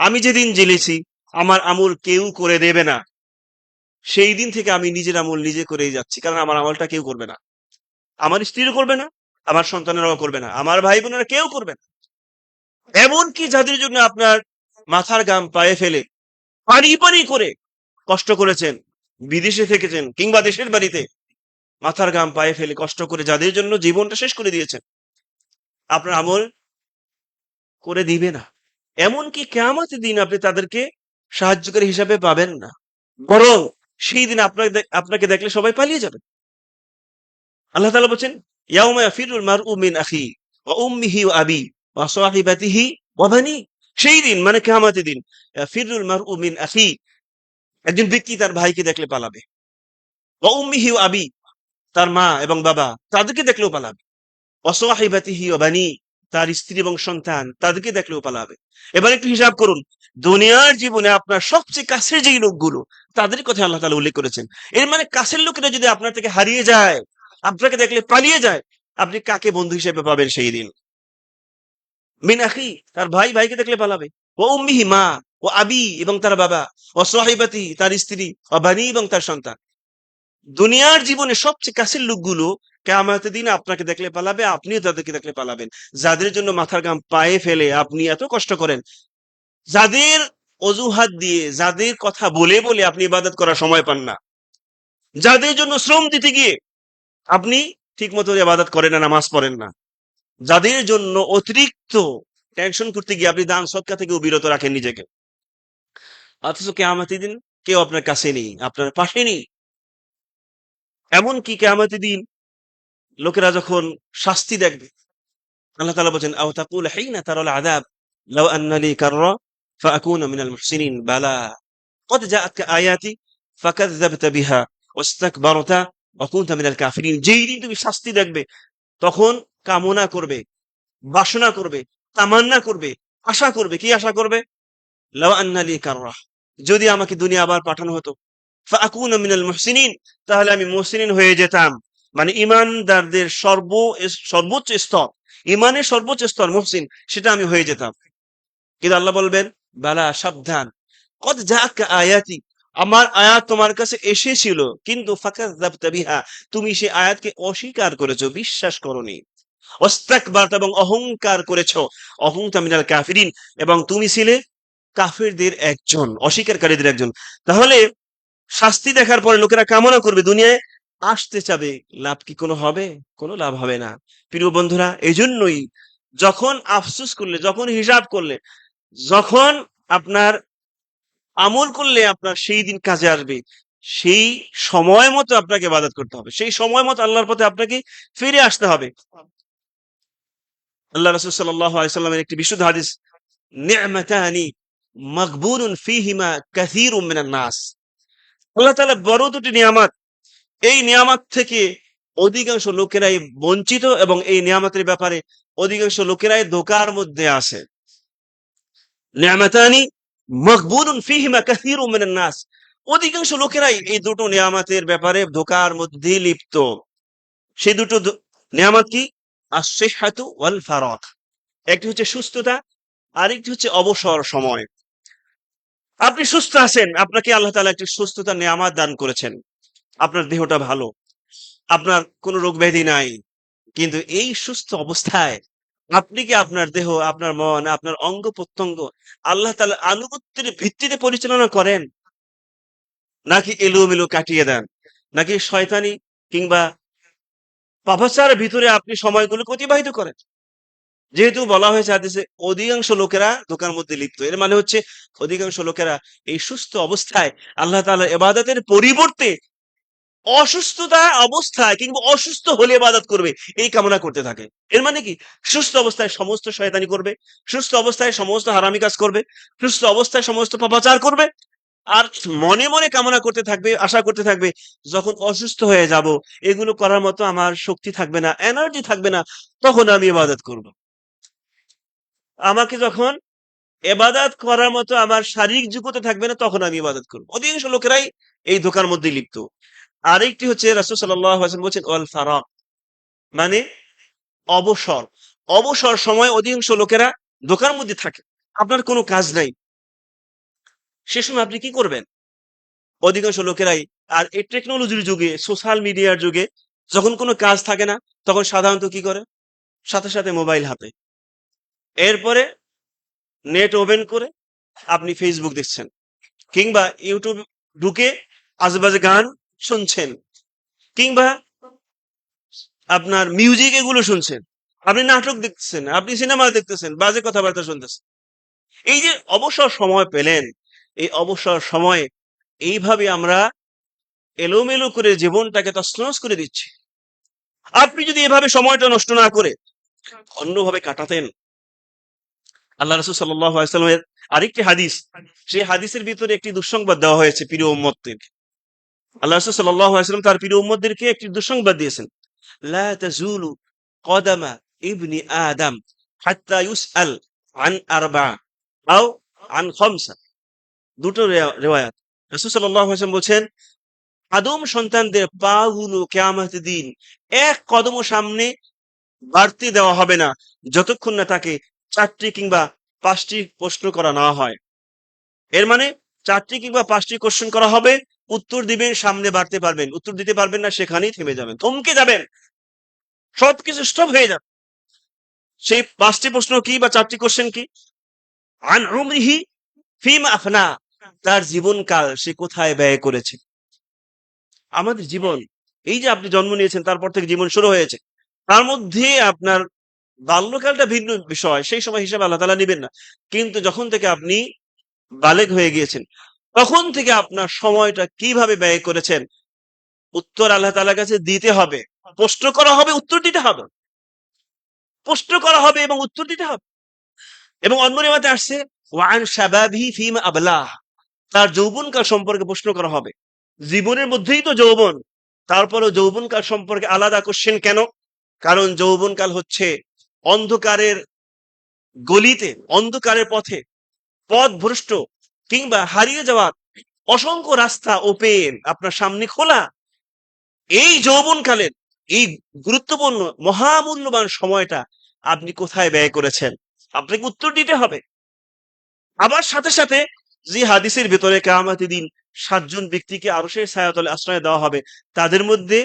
আমি যেদিন জেনেছি আমার আমল কেউ করে দেবে না, সেই দিন থেকে আমি নিজের আমল নিজে করেই যাচ্ছি। কারণ আমার আমলটা কেউ করবে না, আমার স্ত্রীও করবে না, আমার সন্তানেরাও করবে না, আমার ভাই বোনেরা কেউ করবে না। এমনকি যাদের জন্য আপনার মাথার ঘাম পায়ে ফেলে পানি পানি করে কষ্ট করেছেন, বিদেশে থেকেছেন কিংবা দেশের বাড়িতে মাথার ঘাম পায়ে ফেলে কষ্ট করে যাদের জন্য জীবনটা শেষ করে দিয়েছেন, আপনার আমল করে দিবে না। এমনকি কিয়ামতের দিন আপনি তাদেরকে সাহায্যকারী হিসাবে পাবেন না, বরং সেই দিন আপনাকে দেখলে সবাই পালিয়ে যাবে। আল্লাহ তাআলা বলছেন, ইয়াউমা ইয়াফিরুল মারউ মিন আখি ওয়া উম্মিহি ওয়া আবি ওয়া সাহিবাতিহি ওয়া বানি, সেই দিন মানে কিয়ামতের দিন, ইয়াফিরুল মারউ মিন আখি, একজন ব্যক্তি তার ভাইকে দেখলে পালাবে, ওয়া উম্মিহি ওয়া আবি, তার মা এবং বাবা তাদেরকে দেখলেও পালাবে, ওয়া সাহিবাতিহি ওয়া বানি, তার স্ত্রী এবং সন্তান তাদেরকে দেখলেও পালাবে। এবার একটু হিসাব করুন, দুনিয়ার জীবনে আপনার সবচেয়ে কাছের যেই লোকগুলো তাদের কথা আল্লাহ তাআলা উল্লেখ করেছেন। এর মানে কাছের লোকেরা যদি আপনার থেকে হারিয়ে যায়, আপনাকে দেখলে পালিয়ে যায়, আপনি কাকে বন্ধু হিসেবে পাবেন সেই দিন? মিন আখি, তার ভাই ভাইকে দেখলে পালাবে, ও উম্মিহি মা, ও আবি এবং তার বাবা, ও সাহিবাতি তার স্ত্রী, ও বানি এবং তার সন্তান। দুনিয়ার জীবনে সবচেয়ে কাছের লোকগুলো কিয়ামতের দিনে আপনাকে দেখলে পালাবে, আপনিও তাদেরকে দেখলে পালাবেন। যাদের জন্য মাথার ঘাম পায়ে ফেলে আপনি এত কষ্ট করেন, যাদের অজুহাত দিয়ে, যাদের কথা বলে বলে আপনি ইবাদত করার সময় পান না, যাদের জন্য শ্রম দিতে গিয়ে আপনি ঠিক মতো ইবাদত করেন না, নামাজ পড়েন না, যাদের জন্য অতিরিক্ত টেনশন করতে গিয়ে আপনি দান সদকা থেকেও বিরত রাখেন নিজেকে, অথচ কিয়ামতের দিন কেউ আপনার কাছে নেই, আপনার পাশে নেই। এমনকি কিয়ামতের দিন লোকেরা যখন শাস্তি দেখবে, আল্লাহ তাআলা বলেন, আও তাকুল হিনা তারাল আযাব লাউ আন্না লি কাররা ফাআকুনা মিনাল মুহসিনিন বালা কদ জাআতকা আয়াতি ফাকাযযাবতা বিহা ওয়াস্তাকবারতা ওয়া কুনতা মিনাল কাফিরিন, যেই দিন তুমি শাস্তি দেখবে তখন কামনা করবে, বাসনা করবে, তামান্না করবে, আশা করবে, কি আশা করবে? লাউ আন্না লি কাররা, যদি আমাকে দুনিয়া আবার পাঠানো হতো, ফাআকুনা মিনাল মুহসিনিন, তাহলে আমি মুহসিনিন হয়ে যেতাম। মানে ঈমানদারদের সর্বোচ্চ স্তর, ঈমানের সর্বোচ্চ স্তর মুহসিন, সেটা আমি হয়ে যেতাম। কিন্তু আল্লাহ বলবেন, বালা, সাবধান, কদ জাআতকা আয়াতি, আমার আয়াত তোমার কাছে এসেছিল, কিন্তু ফাকাযযাবতা বিহা, তুমি সেই আয়াতকে অস্বীকার করেছো, বিশ্বাস করোনি। ওয়াস্তাকবারতা, এবং অহংকার করেছো। অকুনতা মিনাল কাফিরিন, এবং তুমি ছিলে কাফিরদের একজন, অস্বীকারীদের একজন। তাহলে শাস্তি দেখার পরে লোকেরা কামনা করবে, দুনিয়ায় আসতে চাবে, লাভ কি কোনো হবে? কোনো লাভ হবে না। প্রিয় বন্ধুরা, এজন্যই যখন আফসোস করলে, যখন হিসাব করলে, যখন আপনার আমল করলে আপনার সেই দিন কাজে আসবে, সেই সময় মতো আপনাকে ইবাদত করতে হবে, সেই সময় মতো আল্লাহর পথে আপনাকে ফিরে আসতে হবে। আল্লাহ রাসূল সাল্লাল্লাহু আলাইহি সাল্লামের একটি বিশুদ্ধ হাদিস, নি'মাতানি মাগবুনুন ফীহিমা কাসীরুম মিনান নাস, আল্লাহ তাআলা বড় দুটি নিয়ামত, এই নিয়ামত থেকে অধিকাংশ লোকেরাই বঞ্চিত এবং এই নিয়ামতের ব্যাপারে অধিকাংশ লোকেরাই ধোঁকার মধ্যে আছে। নিয়ামাতানি মাগবুনুন ফীহিমা কাসীরুম মিনান নাস, অধিকাংশ লোকেরাই এই দুটো নিয়ামতের ব্যাপারে ধোঁকার মধ্যে লিপ্ত। সেই দুটো নিয়ামত কি? আস-সিহহাতু ওয়াল ফারাগ, একটি হচ্ছে সুস্থতা, আরেকটি হচ্ছে অবসর সময়। আপনি সুস্থ আছেন, আপনাকে আল্লাহ তাআলা একটি সুস্থতার নেয়ামত দান করেছেন, আপনার দেহটা ভালো, আপনার কোনো রোগ ব্যাধি নাই, কিন্তু এই সুস্থ অবস্থায় আপনি কি আপনার দেহ, আপনার মন, আপনার অঙ্গ প্রত্যঙ্গ আল্লাহ তাআলার আনুগত্যের ভিত্তিতে পরিচালনা করেন, নাকি এলোমেলো কাটিয়ে দেন, নাকি শয়তানি কিংবা পাপাচারের ভিতরে আপনি সময়গুলোকে অতিবাহিত করেন? যেহেতু বলা হয়েছে হাদিসে অধিকাংশ লোকেরা ধোঁকার মধ্যে লিপ্ত, এর মানে হচ্ছে অধিকাংশ লোকেরা এই সুস্থ অবস্থায় আল্লাহ তাআলার ইবাদতের পরিবর্তে অসুস্থতা অবস্থায় কিংবা অসুস্থ হলে ইবাদত করবে এই কামনা করতে থাকে। এর মানে কি, সুস্থ অবস্থায় সমস্ত শয়তানি করবে, সুস্থ অবস্থায় সমস্ত হারামি কাজ করবে, সুস্থ অবস্থায় সমস্ত পাপাচার করবে, আর মনে মনে কামনা করতে থাকবে, আশা করতে থাকবে যখন অসুস্থ হয়ে যাব, এগুলো করার মতো আমার শক্তি থাকবে না, এনার্জি থাকবে না, তখন আমি ইবাদত করব। আমাকে যখন এবাদত করার মতো আমার শারীরিক যোগ্যতা থাকবে না, তখন আমি ইবাদত করব। অধিকাংশ লোকেরাই এই ধোঁকার মধ্যে লিপ্ত। আরেকটি হচ্ছে রাসূল সাল্লাল্লাহু আলাইহি ওয়াসাল্লাম বলছেন ওয়াল ফারাগ, মানে অবসর। অবসর সময় অধিকাংশ লোকেরা ধোঁকার মধ্যে থাকে। আপনার কোনো কাজ নাই, সে সময় আপনি কি করবেন? অধিকাংশ লোকেরাই, আর এই টেকনোলজির যুগে, সোশ্যাল মিডিয়ার যুগে যখন কোনো কাজ থাকে না, তখন সাধারণত কি করে? সাথে সাথে মোবাইল হাতে, এরপরে নেট ওপেন করে আপনি ফেসবুক দেখছেন, কিংবা ইউটিউব ঢুকে আজেবাজে গান শুনছেন, কিংবা আপনার মিউজিক এগুলো শুনছেন, আপনি নাটক দেখতেছেন, আপনি সিনেমা দেখতেছেন, বাজে কথাবার্তা শুনতেছেন। এই যে অবসর সময় পেলেন, এই অবসর সময়ে এইভাবে আমরা এলোমেলো করে জীবনটাকে তছনছ করে দিচ্ছি। আপনি যদি এভাবে সময়টা নষ্ট না করে অন্যভাবে কাটাতেন, আল্লাহ রাসূল সাল্লাল্লাহু আলাইহি ওয়াসাল্লামের আরেকটি হাদিস, সেই হাদিসের ভিতরে একটি দুঃসংবাদ দেওয়া হয়েছে প্রিয় উম্মতদেরকে। আল্লাহ রাসূল সাল্লাল্লাহু আলাইহি ওয়াসাল্লাম তার প্রিয় উম্মতদেরকে একটি দুঃসংবাদ দিয়েছেন। লা তাজুলু কদামা ইবনি আদম হাত্তা ইউসআল আন আরবা আও আন খামসা। দুটো রিওয়ায়াত। রাসূল সাল্লাল্লাহু আলাইহি ওয়াসাল্লাম বলছেন, আদম সন্তানদের পা গুলো কিয়ামতের দিন এক কদমও সামনে বাড়তে দেওয়া হবে না, যতক্ষণ না তাকে ৪টি কিংবা ৫টি প্রশ্ন করা না হয়। এর মানে ৪টি কিংবা ৫টি কোশ্চেন করা হবে, উত্তর দিবেন, সামনে বাড়তে পারবেন, উত্তর দিতে পারবেন না, সেখানেই থেমে যাবেন, থমকে যাবেন, সবকিছু স্টপ হয়ে যাবে। সেই ৫টি প্রশ্ন কি বা ৪টি কোশ্চেন কি? আন উমরিহি ফিমা আফনা, তার জীবনকাল সে কোথায় ব্যয় করেছে। আমাদের জীবন, এই যে আপনি জন্ম নিয়েছেন, তারপর থেকে জীবন শুরু হয়েছে, তার মধ্যে আপনার বাল্যকালটা ভিন্ন বিষয়, সেই সময় হিসাবে আল্লাহ তাআলা নিবেন না। কিন্তু যখন থেকে আপনি বালেগ হয়ে গিয়েছেন, তখন থেকে আপনার সময়টা কিভাবে ব্যয় করেছেন, উত্তর আল্লাহ তাআলার কাছে দিতে হবে। প্রশ্ন করা হবে, উত্তর দিতে হবে। প্রশ্ন করা হবে এবং উত্তর দিতে হবে। এবং অন্য রিওয়ায়াতে আসছে ওয়ান শাবাবিহি ফিমা আবলাহ, তার যৌবনকাল সম্পর্কে প্রশ্ন করা হবে। জীবনের মধ্যেই তো যৌবন, তারপরেও যৌবনকাল সম্পর্কে আলাদা কোশ্চেন কেন? কারণ যৌবনকাল হচ্ছে অন্ধকারের গলিতে, অন্ধকারের পথে পথভ্রষ্ট কিংবা হারিয়ে যাওয়ার অসংখ্য রাস্তা ওপেন আপনার সামনে খোলা। এই যৌবনকালের এই গুরুত্বপূর্ণ মহামূল্যবান সময়টা আপনি কোথায় ব্যয় করেছেন, আপনাকে উত্তর দিতে হবে। আবার সাথে সাথে যে হাদিসের ভেতরে কিয়ামতের দিন ৭ জন ব্যক্তিকে আরশের ছায়াতলে আশ্রয় দেওয়া হবে, তাদের মধ্যে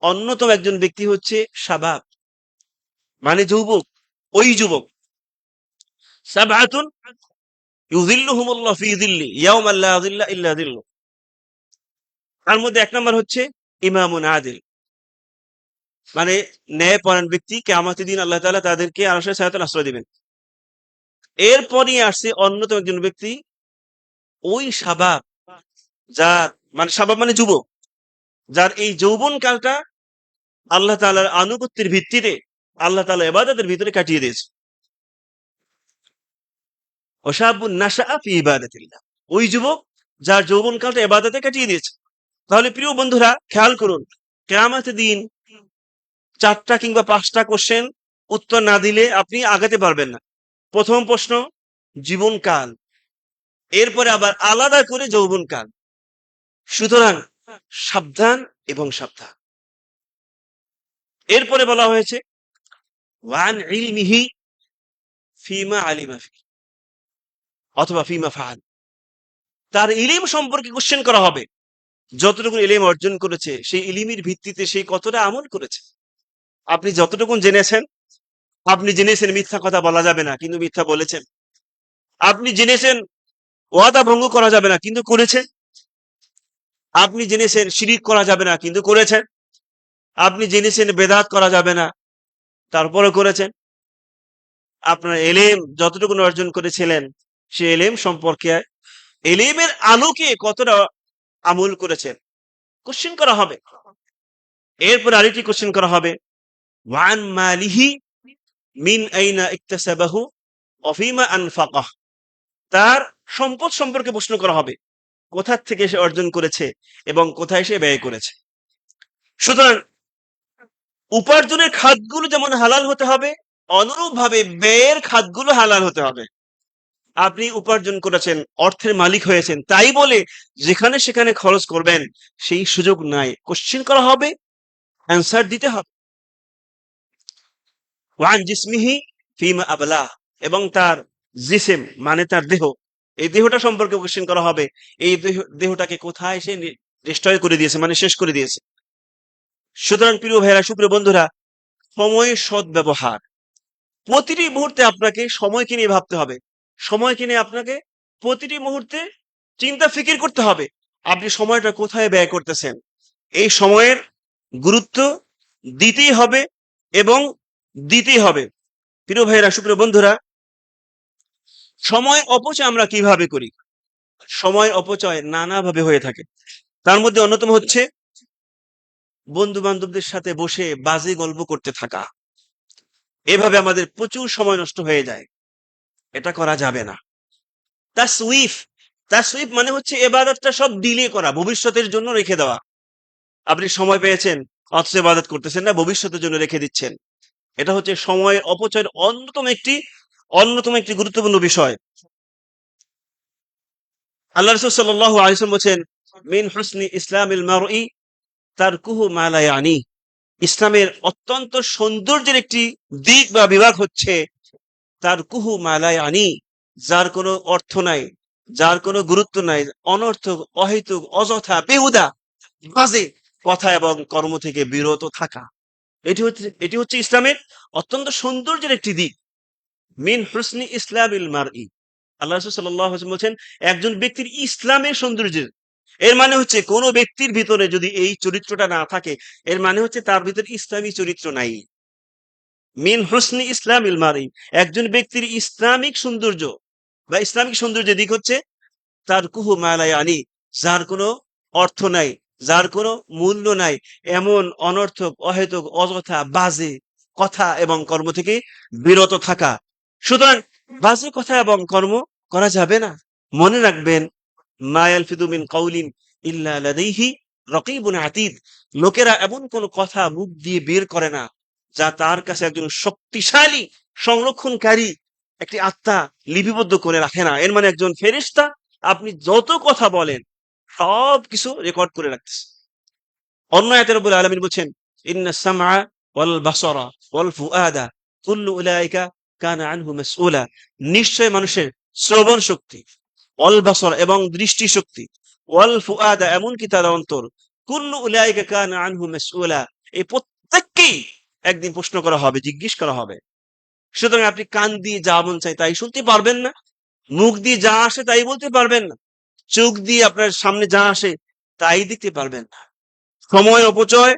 অন্যতম একজন ব্যক্তি হচ্ছে শাবাব, মানে যুবক। ওই যুবক, সাবআতুন ইউযিল্লুহুমুল্লাহ ফি যিল্লি ইয়াওমা লা যিল্লা ইল্লা যিল্লুহ। তার মধ্যে ১ নাম্বার হচ্ছে ইমামুন আদিল, মানে ন্যায়পরায়ণ ব্যক্তি। কিয়ামতের দিন আল্লাহ তাআলা তাদেরকে আরশের ছায়াতলে আশ্রয় দিবেন। এরপরই আসছে অন্যতম একজন ব্যক্তি, ওই শাবাব, যার মানে শাবাব মানে যুবক, যার এই যৌবন কালটা আল্লাহ তাআলার আনুগত্যের ভিত্তিতে, আল্লাহ তাআলার ইবাদতের ভিতরে কাটিয়ে দিয়েছে। ওয়াশাবুন নাশআ ফি ইবাদাতিল্লাহ, ওই যুবক যার যৌবন কালটা ইবাদতে কাটিয়ে দিয়েছে। তাহলে প্রিয় বন্ধুরা খেয়াল করুন, কিয়ামতের দিন ৪টা কিংবা ৫টা কোশ্চেন উত্তর না দিলে আপনি আগাতে পারবেন না। প্রথম প্রশ্ন জীবনকাল, এরপরে আবার আলাদা করে যৌবনকাল। সুতরাং সাবধান এবং সাবধান। এরপরে বলা হয়েছে ওয়ান ইলমিহি ফিমা আলিমা ফি, অথবা ফিমা ফাআল, তার ইলিম সম্পর্কে কোশ্চেন করা হবে। যতটুকু ইলিম অর্জন করেছে সেই ইলিমের ভিত্তিতে সেই কতটা আমল করেছে। আপনি যতটুকু জেনেছেন, আপনি জেনেছেন মিথ্যা কথা বলা যাবে না, কিন্তু মিথ্যা বলেছেন। আপনি জেনেছেন ওয়াদা ভঙ্গ করা যাবে না, কিন্তু করেছেন। আপনি জেনেছেন শিরিক করা যাবে না, কিন্তু করেছেন। আপনি জেনেছেন বেদাত করা যাবে না, তারপরে করেছেন। আপনার এলেম যতটুকু অর্জন করেছিলেন, সে এলেম সম্পর্কে এলেমের আলোকে কতটা আমল করেছেন, কোশ্চেন করা হবে। এরপর আরেকটি কোশ্চেন করা হবে, ওয়ান মালিহি মিন আইনা ইকতাসাবাহু ওয়া ফিমা আনফাকাহ। তার সম্পদ সম্পর্কে প্রশ্ন করা হবে, কোথা থেকে সে অর্জন করেছে এবং কোথায় সে ব্যয় করেছে। সুতরাং উপার্জনের খাতগুলো যেমন হালাল হতে হবে, অনুরূপভাবে ব্যয়ের খাতগুলো হালাল হতে হবে। আপনি উপার্জন করেছেন, অর্থের মালিক হয়েছেন, তাই বলে যেখানে সেখানে খরচ করবেন সেই সুযোগ নাই। কোশ্চেন করা হবে, অ্যান্সার দিতে হবে। ওয়ান জিসমিহি ফিমা আবলা, এবং তার জিসেম মানে তার দেহ, এই দেহটা সম্পর্কে কোশ্চেন করা হবে। এই দেহটাকে কোথায় সে ডিস্ট্রয় করে দিয়েছে, মানে শেষ করে দিয়েছে। সুতরাং প্রিয় ভাইরা, সুপ্রিয় বন্ধুরা, সময়ের সৎ ব্যবহার, প্রতিটি মুহূর্তে আপনাকে সময়কে নিয়ে ভাবতে হবে। সময়কে নিয়ে আপনাকে প্রতিটি মুহূর্তে চিন্তা ফিকির করতে হবে, আপনি সময়টা কোথায় ব্যয় করতেছেন। এই সময়ের গুরুত্ব দিতেই হবে এবং দিতেই হবে। প্রিয় ভাইয়েরা, সুপ্রিয় বন্ধুরা, সময় অপচয় আমরা কিভাবে করি? সময় অপচয় নানাভাবে হয়ে থাকে। তার মধ্যে অন্যতম হচ্ছে বন্ধু বান্ধবদের সাথে বসে বাজে গল্প করতে থাকা। এভাবে আমাদের প্রচুর সময় নষ্ট হয়ে যায়, এটা করা যাবে না। তাসউইফ, তাসউইফ মানে হচ্ছে ইবাদতটা সব ডিলে করা, ভবিষ্যতের জন্য রেখে দেওয়া। আপনি সময় পেয়েছেন অথচ ইবাদত করতেছেন না, ভবিষ্যতের জন্য রেখে দিচ্ছেন। এটা হচ্ছে সময়ের অপচয়ের অন্যতম একটি গুরুত্বপূর্ণ বিষয়। আল্লাহ রাসূল সাল্লাল্লাহু আলাইহি ওয়াসাল্লাম বলেছেন, মিন হুসনি ইসলামিল মারই তারকুহু মা লা ইয়ানি। ইসলামের অত্যন্ত সৌন্দর্যের একটি দিক বা বিভাগ হচ্ছে তারকুহু মা লা ইয়ানি, যার কোনো অর্থ নাই, যার কোনো গুরুত্ব নাই, অনর্থক, অহেতুক, অযথা, বেহুদা, বাজে কথা এবং কর্ম থেকে বিরত থাকা। এটি হচ্ছে ইসলামের অত্যন্ত সৌন্দর্যের একটি দিক। মিন হুসনি ইসলামিল মারই, আল্লাহ রাসূল সাল্লাল্লাহু আলাইহি ওয়াসাল্লাম বলেছেন, একজন ব্যক্তির ইসলামের সৌন্দর্য, এর মানে হচ্ছে কোন ব্যক্তির ভিতরে যদি এই চরিত্রটা না থাকে, এর মানে হচ্ছে তার ভিতরে ইসলামী চরিত্র নাই। মিন হুসনি ইসলামিল মারই, একজন ব্যক্তির ইসলামিক সৌন্দর্য বা ইসলামিক সৌন্দর্যের দিক হচ্ছে তার কুহু মা লা ইয়ানি, যার কোনো অর্থ নাই, যার কোনো মূল্য নাই, এমন অনর্থক, অহেতুক, অযথা, বাজে কথা এবং কর্ম থেকে বিরত থাকা। সুতরাং বাজে কথা এবং কর্ম করা যাবে না। মনে রাখবেন, মা ইয়ালফিদু মিন কাউলিন ইল্লা লাদাইহি রাকিবুন আতীদ। লোকেরা এমন কোন কথা মুখ দিয়ে বের করে না যা তার কাছে একজন শক্তিশালী সংরক্ষণকারী একটি আত্মা লিপিবদ্ধ করে রাখে না। এর মানে একজন ফেরেশতা আপনি যত কথা বলেন সবকিছু রেকর্ড করে রাখতেছে। অন্য আয়াতে রব্বুল আলামিন বলছেন, ইন্নাস সামআ ওয়াল বাসারা ওয়াল ফুআদা কুল্লু উলাইকা কানা আনহু মাসউলা। নিশ্চয় মানুষের শ্রবণ শক্তি, ওয়াল বাসার এবং দৃষ্টি শক্তি, ওয়াল ফুআদা এমনকি তার অন্তর, কুল্লু উলাইকা কানা আনহু মাসউলা, এই প্রত্যেককেই একদিন প্রশ্ন করা হবে, জিজ্ঞেস করা হবে। সুতরাং আপনি কান দিয়ে যা মন চায় তাই শুনতে পারবেন না, মুখ দিয়ে যা আসে তাই বলতে পারবেন না, চোখ দিয়ে আপনার সামনে যা আসে তাই দেখতে পারবেন না। সময় অপচয়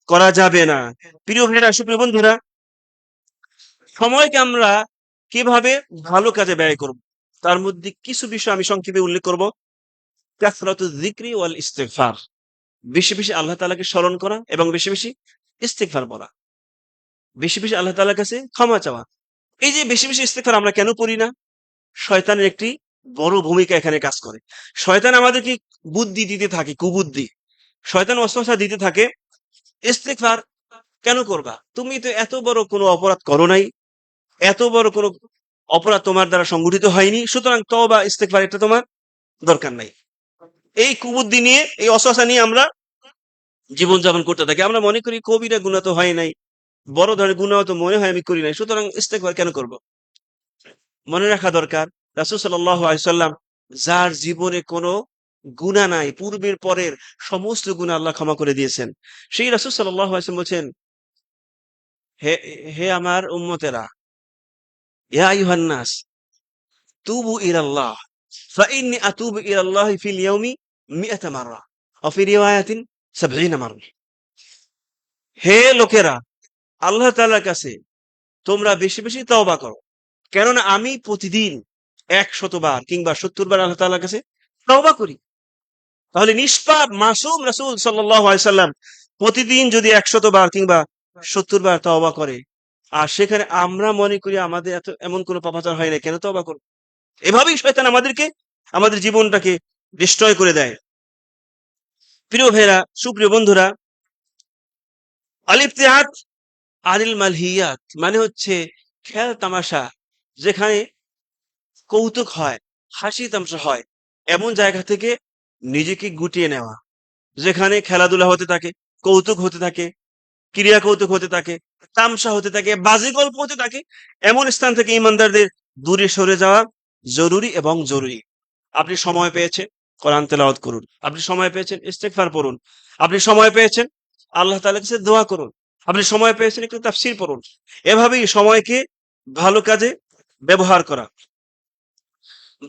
করা যাবে না। প্রিয় ভাইরা, সুপ্রিয় বন্ধুরা, সময়কে আমরা কিভাবে ভালো কাজে ব্যয় করব, তার মধ্যে কিছু বিষয় আমি সংক্ষেপে উল্লেখ করব। কাসরাতু যিকরি ওয়াল ইস্তিগফার, বেশি বেশি আল্লাহ তাআলাকে স্মরণ করা এবং বেশি বেশি ইস্তিগফার পড়া, বেশি বেশি আল্লাহ তাআলার কাছে ক্ষমা চাওয়া। এই যে বেশি বেশি ইস্তিগফার আমরা কেন পড়ি না? শয়তানের একটি বড় ভূমিকা এখানে কাজ করে। শয়তান আমাদেরকে বুদ্ধি দিতে থাকে, কুবুদ্ধি। শয়তান ওয়াসওয়াসা দিতে থাকে, ইস্তিগফার কেন করবা? তুমি তো এত বড় কোনো অপরাধ করো নাই, এত বড় কোনো অপরাধ তোমার দ্বারা সংঘটিত হয়নি, সুতরাং তওবা ইস্তিগফার এটা তোমার দরকার নাই। এই কুবুদ্ধি নিয়ে, এই ওয়াসওয়াসা নিয়ে আমরা জীবনযাপন করতে থাকি। আমরা মনে করি কবিরা গুনাহ তো হয় নাই, বড় ধরনের গুনাহ তো মনে হয় আমি করি নাই, সুতরাং ইস্তিগফার কেন করব? মনে রাখা দরকার, রাসূল সাল্লাল্লাহু আলাইহি ওয়াসাল্লাম যার জীবনে কোনো গুনাহ নাই, পূর্বের পরের সমস্ত গুনাহ আল্লাহ ক্ষমা করে দিয়েছেন। সেই রাসূল সাল্লাল্লাহু আলাইহি ওয়াসাল্লাম বলছেন, হে হে আমার উম্মতেরা, ইয়া আইয়ুহান নাস তুবু ইলাল্লাহ ফাইন্নী আতুবু ইলাল্লাহ ফিল ইয়াউমি 100 মাররা ওয়া ফি রিওয়ায়াতিন 70 মাররা। হে লোকেরা, আল্লাহ তাআলার কাছে তোমরা বেশি বেশি তওবা করো, কেননা আমি প্রতিদিন 100 বার কিংবা 70 বার আল্লাহ তাআলার কাছে তওবা করি। তাহলে নিষ্পাপ মাসুম রাসূল সাল্লাল্লাহু আলাইহি সাল্লাম প্রতিদিন যদি 100 বার কিংবা 70 বার তওবা করে, আর সেখানে আমরা মনে করি আমাদের এমন কোনো পাপাচার হয় না, কেন তওবা করব? এভাবেই শয়তান আমাদেরকে, আমাদের জীবনটাকে ডিস্ট্রয় করে দেয়। প্রিয় ভাইয়েরা, সুপ্রিয় বন্ধুরা, আল ইবতিআদ আনিল মালহিয়াত মানে হচ্ছে খেল তামাশা, যেখানে কৌতুক হয়, হাসি তামাশা হয়, এমন জায়গা থেকে নিজেকে গুটিয়ে নেওয়া। যেখানে খেলাধুলা হতে থাকে, কৌতুক হতে থাকে, ক্রিয়া কৌতুক হতে থাকে, তামসা হতে থাকে, বাজে গল্প হতে থাকে, এমন স্থান থেকে ইমানদারদের দূরে সরে যাওয়া জরুরি এবং জরুরি। আপনি সময় পেয়েছেন, কোরআন তেলাওয়াত করুন। আপনি সময় পেয়েছেন, ইস্তেগফার পড়ুন। আপনি সময় পেয়েছেন, আল্লাহ তাআলার কাছে দোয়া করুন। আপনি সময় পেয়েছেন, একটু তাফসীর পড়ুন। এভাবেই সময়কে ভালো কাজে ব্যবহার করা।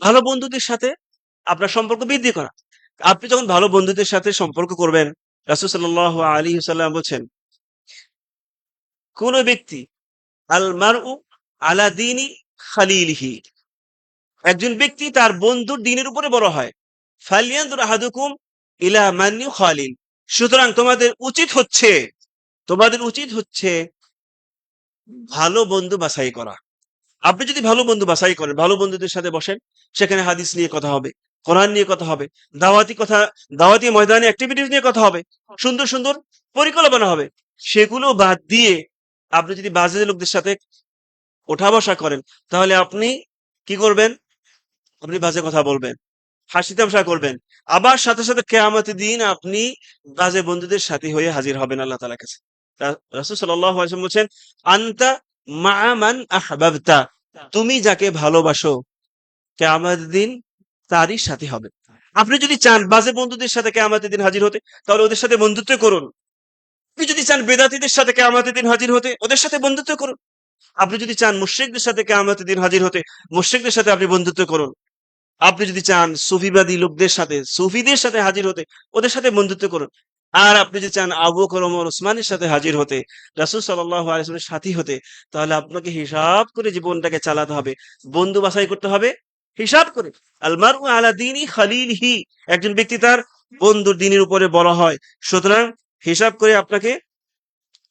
ভালো বন্ধুদের সাথে আপনার সম্পর্ক বৃদ্ধি করা। আপনি যখন ভালো বন্ধুদের সাথে সম্পর্ক করবেন, রাসূল সাল্লাল্লাহু আলাইহি ওয়াসাল্লাম বলছেন, কোন ব্যক্তি আল মারউ আলা দীনি খালিলিহি, একজন ব্যক্তি তার বন্ধুর দ্বীনের উপরে বড় হয়। ফালিয়ানজুর আহাদুকুম ইলা মান ইউখালিল, সুতরাং তোমাদের উচিত হচ্ছে ভালো বন্ধু বাছাই করা। আপনি যদি ভালো বন্ধু বাছাই করেন, ভালো বন্ধুদের সাথে বসেন, সেখানে হাদিস নিয়ে কথা হবে, কোরআন নিয়ে কথা হবে, দাওয়াতি ময়দানে অ্যাক্টিভিটিস নিয়ে কথা হবে, সুন্দর সুন্দর পরিকল্পনা হবে। সেগুলো বাদ দিয়ে আপনি যদি বাজে লোকদের সাথে ওঠা বসা করেন, তাহলে আপনি কি করবেন? আপনি বাজে কথা বলবেন, হাসি তামাশা করবেন। আবার সাথে সাথে কিয়ামতের দিন আপনি বাজে বন্ধুদের সাথী হয়ে হাজির হবেন আল্লাহ তাআলার কাছে। রাসূল সাল্লাল্লাহু আলাইহি ওয়াসাল্লাম বলছেন, আনতা মা'a মান আহবাবতা, তুমি যাকে ভালোবাসো কিয়ামতের দিন তারই সাথী হবে। আপনি যদি চান বাজে বন্ধুদের সাথে কিয়ামতের দিন হাজির হতে, তাহলে ওদের সাথে বন্ধুত্ব করুন। আপনি যদি চান বেদাতীদের সাথে কিয়ামতের দিন হাজির হতে, ওদের সাথে বন্ধুত্ব করুন। আপনি যদি চান মুশরিকদের সাথে কিয়ামতের দিন হাজির হতে, মুশরিকদের সাথে আপনি বন্ধুত্ব করুন। আপনি যদি চান সুফিবাদী লোকদের সাথে, সুফিদের সাথে হাজির হতে, ওদের সাথে বন্ধুত্ব করুন। আর আপনি যদি চান আবু বকর, ওমর, ওসমানের সাথে হাজির হতে, রাসূল সাল্লাল্লাহু আলাইহি ওয়াসাল্লামের সাথী হতে, তাহলে আপনাকে হিসাব করে জীবনটাকে চালাতে হবে। বন্ধু বাছাই করতে হবে হিসাব করে। আল মারউ আলা দীনি খালিলিহি, একজন ব্যক্তি তার বন্ধুর দ্বীনের উপরে বলা হয়। সুতরাং হিসাব করে আপনাকে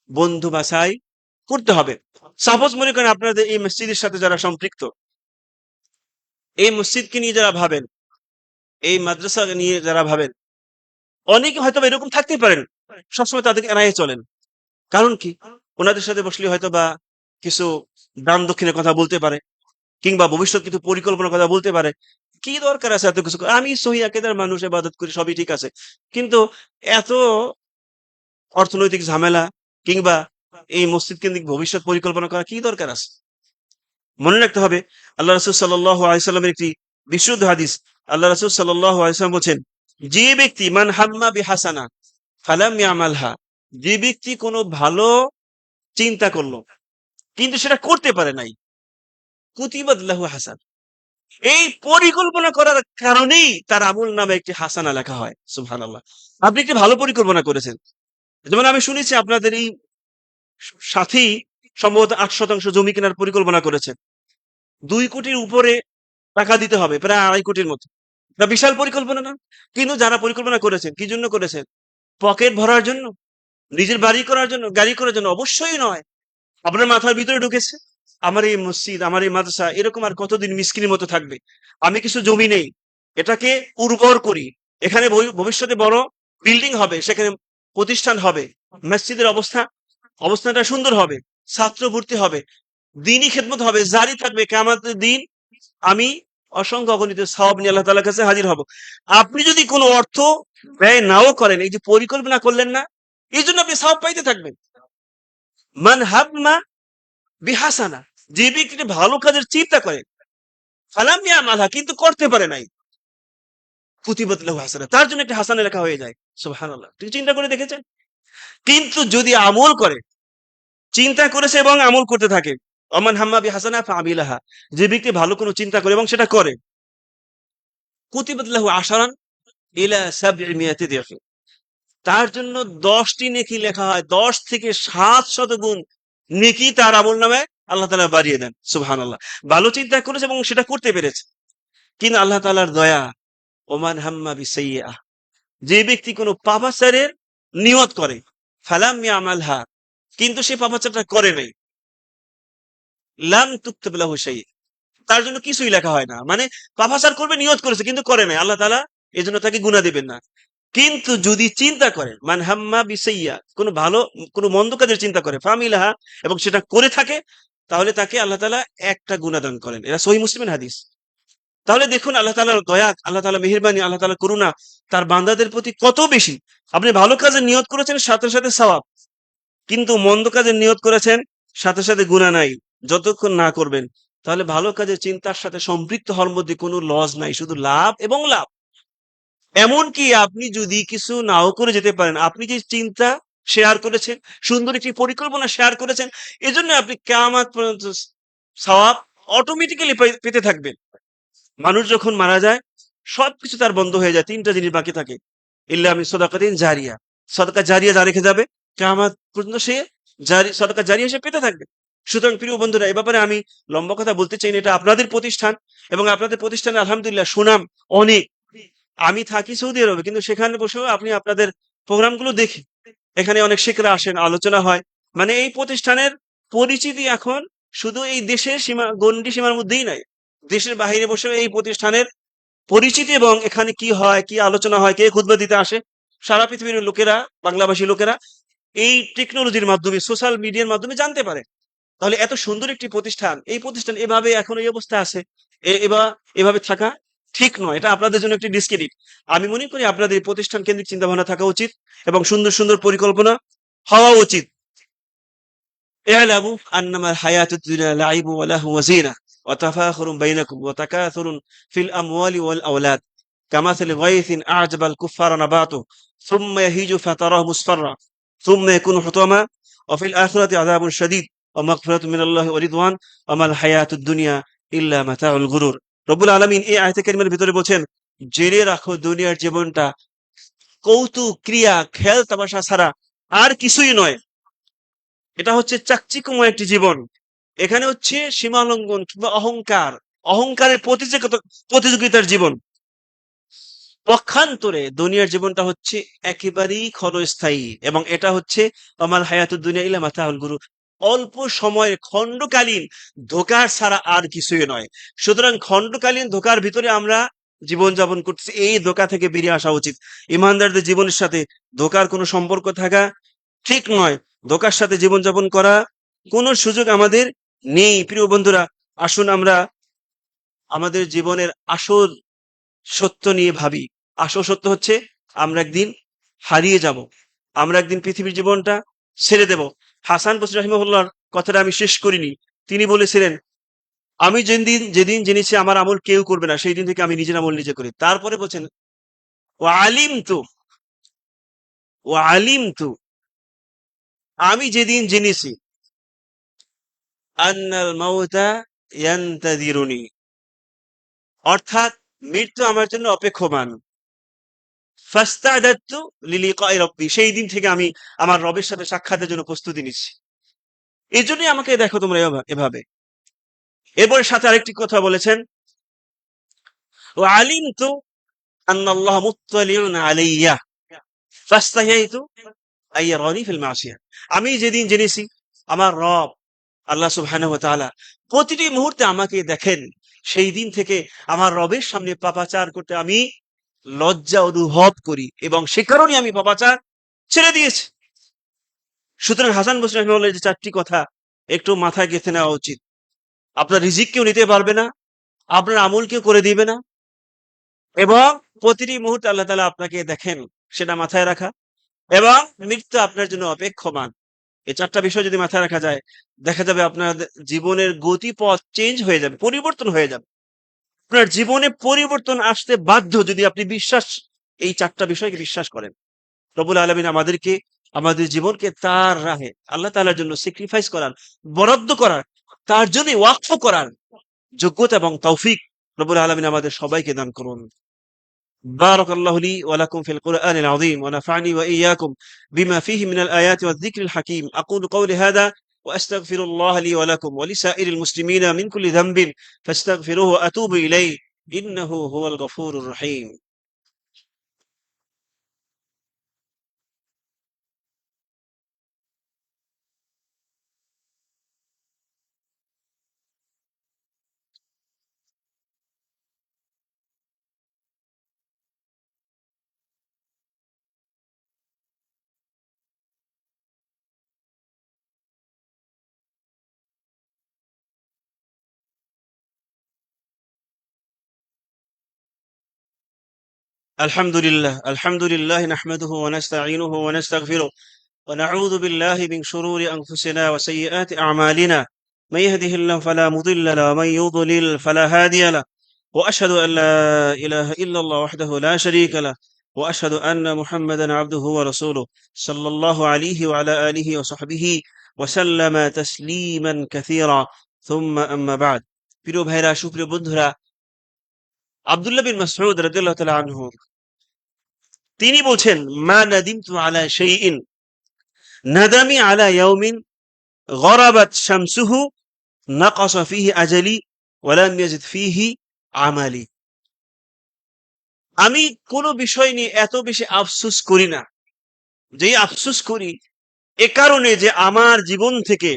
বন্ধু বাছাই করতে হবে। সাপোজ মনে করেন আপনাদের এই মসজিদের সাথে যারা সম্পৃক্ত, এই মসজিদকে নিয়ে যারা ভাবেন, এই মাদ্রাসা নিয়ে যারা ভাবেন, অনেকে হয়তো এরকম থাকতেই পারেন, সবসময় তাদেরকে এড়িয়ে চলেন। কারণ কি? ওনাদের সাথে বসলে হয়তো বা কিছু দান দক্ষিণের কথা বলতে পারে, কিংবা ভবিষ্যৎ কিছু পরিকল্পনার কথা বলতে পারে। কি দরকার আছে এত কিছু আমি সহি আকিদার মানুষ, ইবাদত করি, সবই ঠিক আছে, কিন্তু এত অর্থনৈতিক ঝামেলা কিংবা এই মসজিদ কেন্দ্রিক ভবিষ্যৎ পরিকল্পনা করা কি দরকার আছে? মনে রাখতে হবে, আল্লাহ রাসূল সাল্লাল্লাহু আলাইহি সাল্লামের একটি বিশুদ্ধ হাদিস। আল্লাহ রাসূল সাল্লাল্লাহু আলাইহি সাল্লাম বলেন, যে ব্যক্তি মান হাম্মা বিহাসানা ফালাম ইয়ামালহা, যে ব্যক্তি কোনো ভালো চিন্তা করলো কিন্তু সেটা করতে পারে নাই, কুতিবাত লাহু হাসান, এই পরিকল্পনা করার কারণেই তার আমল নামে একটি হাসানা লেখা হয়। সুবহানাল্লাহ। আপনি একটি ভালো পরিকল্পনা করেছেন। যেমন আমি শুনেছি আপনাদের এই সাথী সম্ভবত ৮% জমি কেনার পরিকল্পনা করেছেন। ২ কোটির উপরে টাকা দিতে হবে, প্রায় ২.৫ কোটির মতো। এটা বিশাল পরিকল্পনা না? কিন্তু যারা পরিকল্পনা করেছেন, কি জন্য করেছেন? পকেট ভরার জন্য? নিজের বাড়ি করার জন্য? গাড়ি করার জন্য? অবশ্যই নয়। আপনার মাথার ভিতরে ঢুকেছে, আমার এই মসজিদ, আমার এই মাদ্রাসা এরকম আর কতদিন মিসকিনের মতো থাকবে? আমি কিছু জমি নেই, এটাকে উর্বর করি। এখানে ভবিষ্যতে বড় বিল্ডিং হবে, সেখানে প্রতিষ্ঠান হবে। মসজিদের অবস্থানটা সুন্দর হবে, ছাত্র ভর্তি হবে, দ্বীনি খেদমত হবে, জারি থাকবে। কিয়ামতের দিন আমি অসংখ্য অগণিত সওয়াব নিয়ে আল্লাহ তাআলার কাছে হাজির হব। আপনি যদি কোনো অর্থ ব্যয় নাও করেন, এই যে পরিকল্পনা করলেন না, এইজন্য আপনি সওয়াব পাইতে থাকবেন। মান হাম্মা বিহাসানা, যে ব্যক্তি ভালো কাজের চিন্তা করে, ফালাম ইয়ামালহা, কিন্তু করতে পারে নাই, কুতিবাত লাহু হাসানাত, তার জন্য একটা হাসানা লেখা হয়ে যায়। সুবহানাল্লাহ, তুমি চিন্তা করে দেখেছেন? কিন্তু যদি আমল করে, চিন্তা করেছে এবং আমল করতে থাকে, অমান হাম্মা বিহাসানা ফাআমিলাহা, যে ব্যক্তি ভালো কোনো চিন্তা করে এবং সেটা করে, কুতিবাত লাহু আশারান ইলা ৭০০ দিরহ, তার জন্য ১০টি নেকি লেখা হয়, ১০ থেকে ৭০০ গুণ নেকি তার আমলনামায় আল্লাহ তাআলা বাড়িয়ে দেন। সুবহানাল্লাহ। ভালো চিন্তা করেছে এবং সেটা করতে পেরেছে। কিন্তু আল্লাহ তাআলার দয়া, ওমান হাম্মা বিসাইয়্যাহ, যে ব্যক্তি কোনো পাপাচারের নিয়ত করে, ফালাম ইয়ামালহা, কিন্তু সে পাপাচারটা করে নাই, লাম তুকতাব লাহু শাই, তার জন্য কিছুই লেখা হয় না। মানে পাপাচার করবে নিয়ত করেছে কিন্তু করে নাই, আল্লাহ তাআলা এজন্য তাকে গুনাহ দিবেন না। কিন্তু যদি চিন্তা করে, মান হাম্মা বিসাইয়্যা, কোনো ভালো কোনো মন্দ কাজের চিন্তা করে, ফামিলাহা, এবং সেটা করে থাকে, তাহলে তাকে আল্লাহ তাআলা একটা গুনাহ দান করেন। এটা সহিহ মুসলিমের হাদিস। তাহলে দেখুন আল্লাহ তাআলার দয়া, আল্লাহ তাআলার মেহেরবানি, আল্লাহ তাআলার করুণা তার বান্দাদের প্রতি কত বেশি। আপনি ভালো কাজের নিয়ত করেছেন, সাথে সাথে সওয়াব, কিন্তু মন্দ কাজের নিয়ত করেছেন, সাথে সাথে গুনাহ নাই। যতক্ষণ না করবেন, তাহলে ভালো কাজের চিন্তার সাথে সম্পৃক্ত হওয়ার মধ্যে কোনো লস নাই, শুধু লাভ এবং লাভ। এমনকি আপনি যদি কিছু নাও করে যেতে পারেন, আপনি যে চিন্তা শেয়ার করেছেন, সুন্দর একটি পরিকল্পনা শেয়ার করেছেন, এজন্য আপনি কিয়ামত পর্যন্ত সওয়াব অটোমেটিক্যালি পেতে থাকবেন। মানুষ যখন মারা যায়, সবকিছু তার বন্ধ হয়ে যায়, ৩টা জিনিস বাকি থাকে, ইল্লা মিন সাদাকাতিন জারিয়া, সাদাকা জারিয়া যা রেখে যাবে, কিয়ামত পর্যন্ত সে সাদাকা জারিয়া সে পেতে থাকবে। সুতরাং প্রিয় বন্ধুরা, এই ব্যাপারে আমি লম্বা কথা বলতে চাই না, এটা আপনাদের প্রতিষ্ঠান এবং আপনাদের প্রতিষ্ঠানে আলহামদুলিল্লাহ সুনাম অনেক। আমি থাকি সৌদি আরবে, কিন্তু সেখানে বসেও আপনি আপনাদের প্রোগ্রামগুলো দেখি, এখানে অনেক শিক্ষকরা আসেন, আলোচনা হয়। মানে এই প্রতিষ্ঠানের পরিচিতি এখন শুধু এই দেশের গণ্ডি সীমার মধ্যেই নাই, দেশের বাইরে বসেও এই প্রতিষ্ঠানের পরিচিতি এবং এখানে কি হয়, কি আলোচনা হয়, কে খুতবা দিতে আসে, সারা পৃথিবীর লোকেরা, বাংলাভাষী লোকেরা এই টেকনোলজির মাধ্যমে, সোশ্যাল মিডিয়ার মাধ্যমে জানতে পারে। তাহলে এত সুন্দর একটি প্রতিষ্ঠান, এই প্রতিষ্ঠান এভাবে এখন এই অবস্থা আছে, এভাবে থাকা ঠিক নয়। এটা আপনাদের জন্য একটি ডিসক্রেডিট। আমি মনে করি আপনাদের এই প্রতিষ্ঠান কেন্দ্রিক চিন্তা ভাবনা থাকা উচিত এবং সুন্দর সুন্দর পরিকল্পনা হওয়া উচিত। اعلموا أنما الحياة الدنيا لعب ولهو وزينة وتفاخر بينكم وتكاثر في الأموال والأولاد كمثل غيث أعجب الكفار نباته ثم يهيج فتراه مصفرا ثم يكون حطاما وفي الآخرة عذاب شديد ومغفرة من الله ورضوان وما الحياة الدنيا إلا متاع الغرور। রব্বুল আলামিন এই আয়াতে কারিমার ভিতরে বলছেন, জেনে রাখো দুনিয়ার জীবনটা কৌতুক ক্রিয়া, খেল তামাশা ছাড়া আর কিছুই নয়। এটা হচ্ছে চাকচিক্যময় একটি জীবন। এখানে হচ্ছে সীমালঙ্ঘন কিংবা অহংকার, অহংকারের প্রতিযোগিতার জীবন। পক্ষান্তরে দুনিয়ার জীবনটা হচ্ছে একেবারেই ক্ষণস্থায়ী, এবং এটা হচ্ছে আমাল হায়াতুদ দুনিয়া ইল্লা মাতাউল গুরুর, অল্প সময়ের খণ্ডকালীন ধোঁকার ছাড়া আর কিছুই নয়। সুতরাং খণ্ডকালীন ধোঁকার ভিতরে আমরা জীবনযাপন করতেছি, এই ধোঁকা থেকে বেরিয়ে আসা উচিত। ইমানদারদের জীবনের সাথে ধোঁকার কোনো সম্পর্ক থাকা ঠিক নয়, ধোঁকার সাথে জীবনযাপন করা কোনো সুযোগ আমাদের নেই। প্রিয় বন্ধুরা, আসুন আমরা আমাদের জীবনের আসল সত্য নিয়ে ভাবি। আসল সত্য হচ্ছে আমরা একদিন হারিয়ে যাব, আমরা একদিন পৃথিবীর জীবনটা ছেড়ে দেব। হাসান বসরি রাহিমাহুল্লাহর কথাটা আমি শেষ করিনি। তিনি বলেছিলেন, আমি যেদিন যেদিন জেনেছি আমার আমল কেউ করবে না, সেই দিন থেকে আমি নিজের আমল নিজে করি। তারপরে বলছেন, ও আলিম তু, ও আলিম তু, আমি যেদিন জেনেছি আন্নাল মাউতা ইয়ান্তাযিরুনি, অর্থাৎ মৃত্যু আমার জন্য অপেক্ষমান, ফাস্তাদাতু লিলিকাই রাব্বি, সেই দিন থেকে আমি আমার রবের সাথে সাক্ষাতের জন্য প্রস্তুতি নিচ্ছি। এজন্যই আমাকে দেখো তোমরা এভাবে। এরপরে সাথে আরেকটি কথা বলেছেন, ওয়া আলিমতু আন্নাল্লাহ মুত্তালিউন আলাইয়া ফাস্তাহিয়াইতু আইয়ারানি ফিল মাসিয়া, আমি যেদিন জেনেছি আমার রব আল্লাহ সুবহানাহু ওয়া তাআলা প্রতিটি মুহূর্তে আমাকে দেখেন, সেই দিন থেকে আমার রবের সামনে পাপাচার করতে আমি লজ্জা অনুভব করি এবং সে কারণে আমি পাপাচার ছেড়ে দিয়েছি। সুতরাং হাসান বসরি রাহিমাহুল্লাহর যে 4টি কথা একটু মাথায় গেঁথে নেওয়া উচিত। আপনার রিজিক কেউ নিতে পারবে না, আপনার আমল কেউ করে দিবে না, এবং প্রতিটি মুহূর্তে আল্লাহ তাআলা আপনাকে দেখেন, সেটা মাথায় রাখা, এবং মৃত্যু আপনার জন্য অপেক্ষমান। এই 4টা বিষয় যদি মাথায় রাখা যায়, দেখা যাবে আপনার জীবনের গতিপথ চেঞ্জ হয়ে যাবে, পরিবর্তন হয়ে যাবে। আপনার জীবনে পরিবর্তন আসতে বাধ্য যদি আপনি এই ৪ টা বিষয়কে বিশ্বাস করেন। রব্বুল আলামিন আমাদেরকে আমাদের জীবনকে তার রাহে আল্লাহ তাআলার জন্য স্যাক্রিফাইস করার, বরাদ্দ করার, তার জন্য ওয়াকফ করার যোগ্যতা এবং তৌফিক রব্বুল আলামিন আমাদের সবাইকে দান করুন। بارك الله لي ولكم في القرآن العظيم ونفعني وإياكم بما فيه من الآيات والذكر الحكيم. أقول قولي هذا وأستغفر الله لي ولكم ولسائر المسلمين من كل ذنب فاستغفروه وأتوب إليه إنه هو الغفور الرحيم. الحمد لله نحمده ونستعينه ونستغفره ونعوذ بالله من شرور أنفسنا وسيئات أعمالنا. من يهده الله فلا مضل له ومن يضلل فلا هادي له. وأشهد أن لا إله إلا الله وحده لا شريك له. وأشهد أن محمدا عبده ورسوله صلى الله عليه وعلى آله وصحبه وسلم تسليما كثيرا. ثم أما بعد. প্রিয় ভাইরা, সুপ্রিয় বন্ধুরা, আব্দুল্লাহ বিন মাসউদ রাদিয়াল্লাহু তাআলা আনহু তিনি বলছেন, মা নাদিমতু আলা শাইইন নাদামি আলা ইয়াউমিন গরাবাত শামসুহু নাকাসা ফিহি আজালি ওয়া লাম ইয়াজিদ ফিহি আমালি। আমি কোন বিষয় নিয়ে এত বেশি আফসোস করি না, যেই আফসোস করি এ কারণে যে আমার জীবন থেকে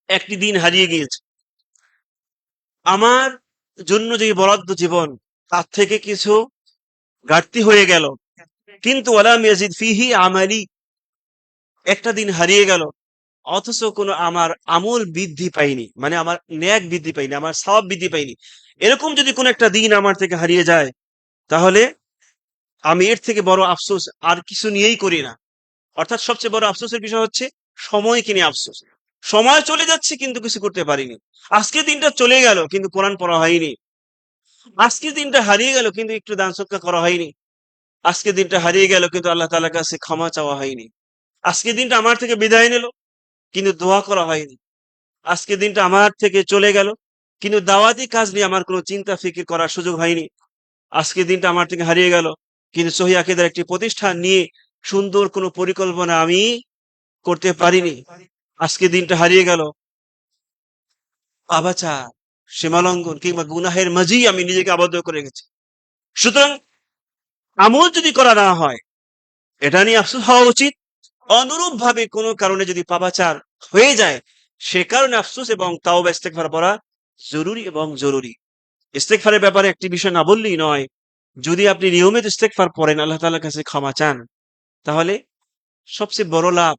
একটি দিন হারিয়ে গিয়েছে। আমার জন্য যে বরাদ্দ জীবন, তার থেকে কিছু ঘাটতি হয়ে গেল, কিন্তু ওয়ালাম ইয়াজিদ ফিহি আমালি, একটা দিন হারিয়ে গেল অথচ কোনো আমার আমল বৃদ্ধি পাইনি, মানে আমার নেক বৃদ্ধি পাইনি, আমার সওয়াব বৃদ্ধি পাইনি। এরকম যদি কোনো একটা দিন আমার থেকে হারিয়ে যায়, তাহলে আমি এর থেকে বড় আফসোস আর কিছু নিয়েই করি না। অর্থাৎ সবচেয়ে বড় আফসোসের বিষয় হচ্ছে সময়কে নিয়ে আফসোস। সময় চলে যাচ্ছে কিন্তু কিছু করতে পারিনি। আজকের দিনটা চলে গেল কিন্তু কোরআন পড়া হয়নি। আজকের দিনটা হারিয়ে গেল কিন্তু একটু দান সদকা করা হয়নি। আজকের দিনটা হারিয়ে গেল কিন্তু আল্লাহ তাআলার কাছে ক্ষমা চাওয়া হয়নি। আজকের দিনটা আমার থেকে বিদায় নিল কিন্তু দোয়া করা হয়নি। আজকের দিনটা আমার থেকে চলে গেল কিন্তু দাওয়াতি কাজ নিয়ে আমার কোনো চিন্তা ফিকির করার সুযোগ হয়নি। আজকের দিনটা আমার থেকে হারিয়ে গেল কিন্তু সহিহ আকীদার একটি প্রতিষ্ঠান নিয়ে সুন্দর কোনো পরিকল্পনা আমি করতে পারিনি। আজকের দিনটা হারিয়ে গেল পাপাচার, সীমালঙ্ঘন কিংবা গুনাহের মাঝেই আমি নিজেকে আবদ্ধ করে রেখেছি। সুতরাং আমল যদি করা না হয়, এটা নিয়ে আফসোস হওয়া উচিত। অনুরূপ ভাবে কোনো কারণে যদি পাপাচার হয়ে যায়, সে কারণে আফসোস এবং তাওবা ইস্তেগফার পড়া জরুরি এবং জরুরি। ইস্তেগফারের ব্যাপারে একটি বিষয় না বললেই নয়। যদি আপনি নিয়মিত ইস্তেগফার পড়েন, আল্লাহ তাআলার কাছে ক্ষমা চান, তাহলে সবচেয়ে বড় লাভ,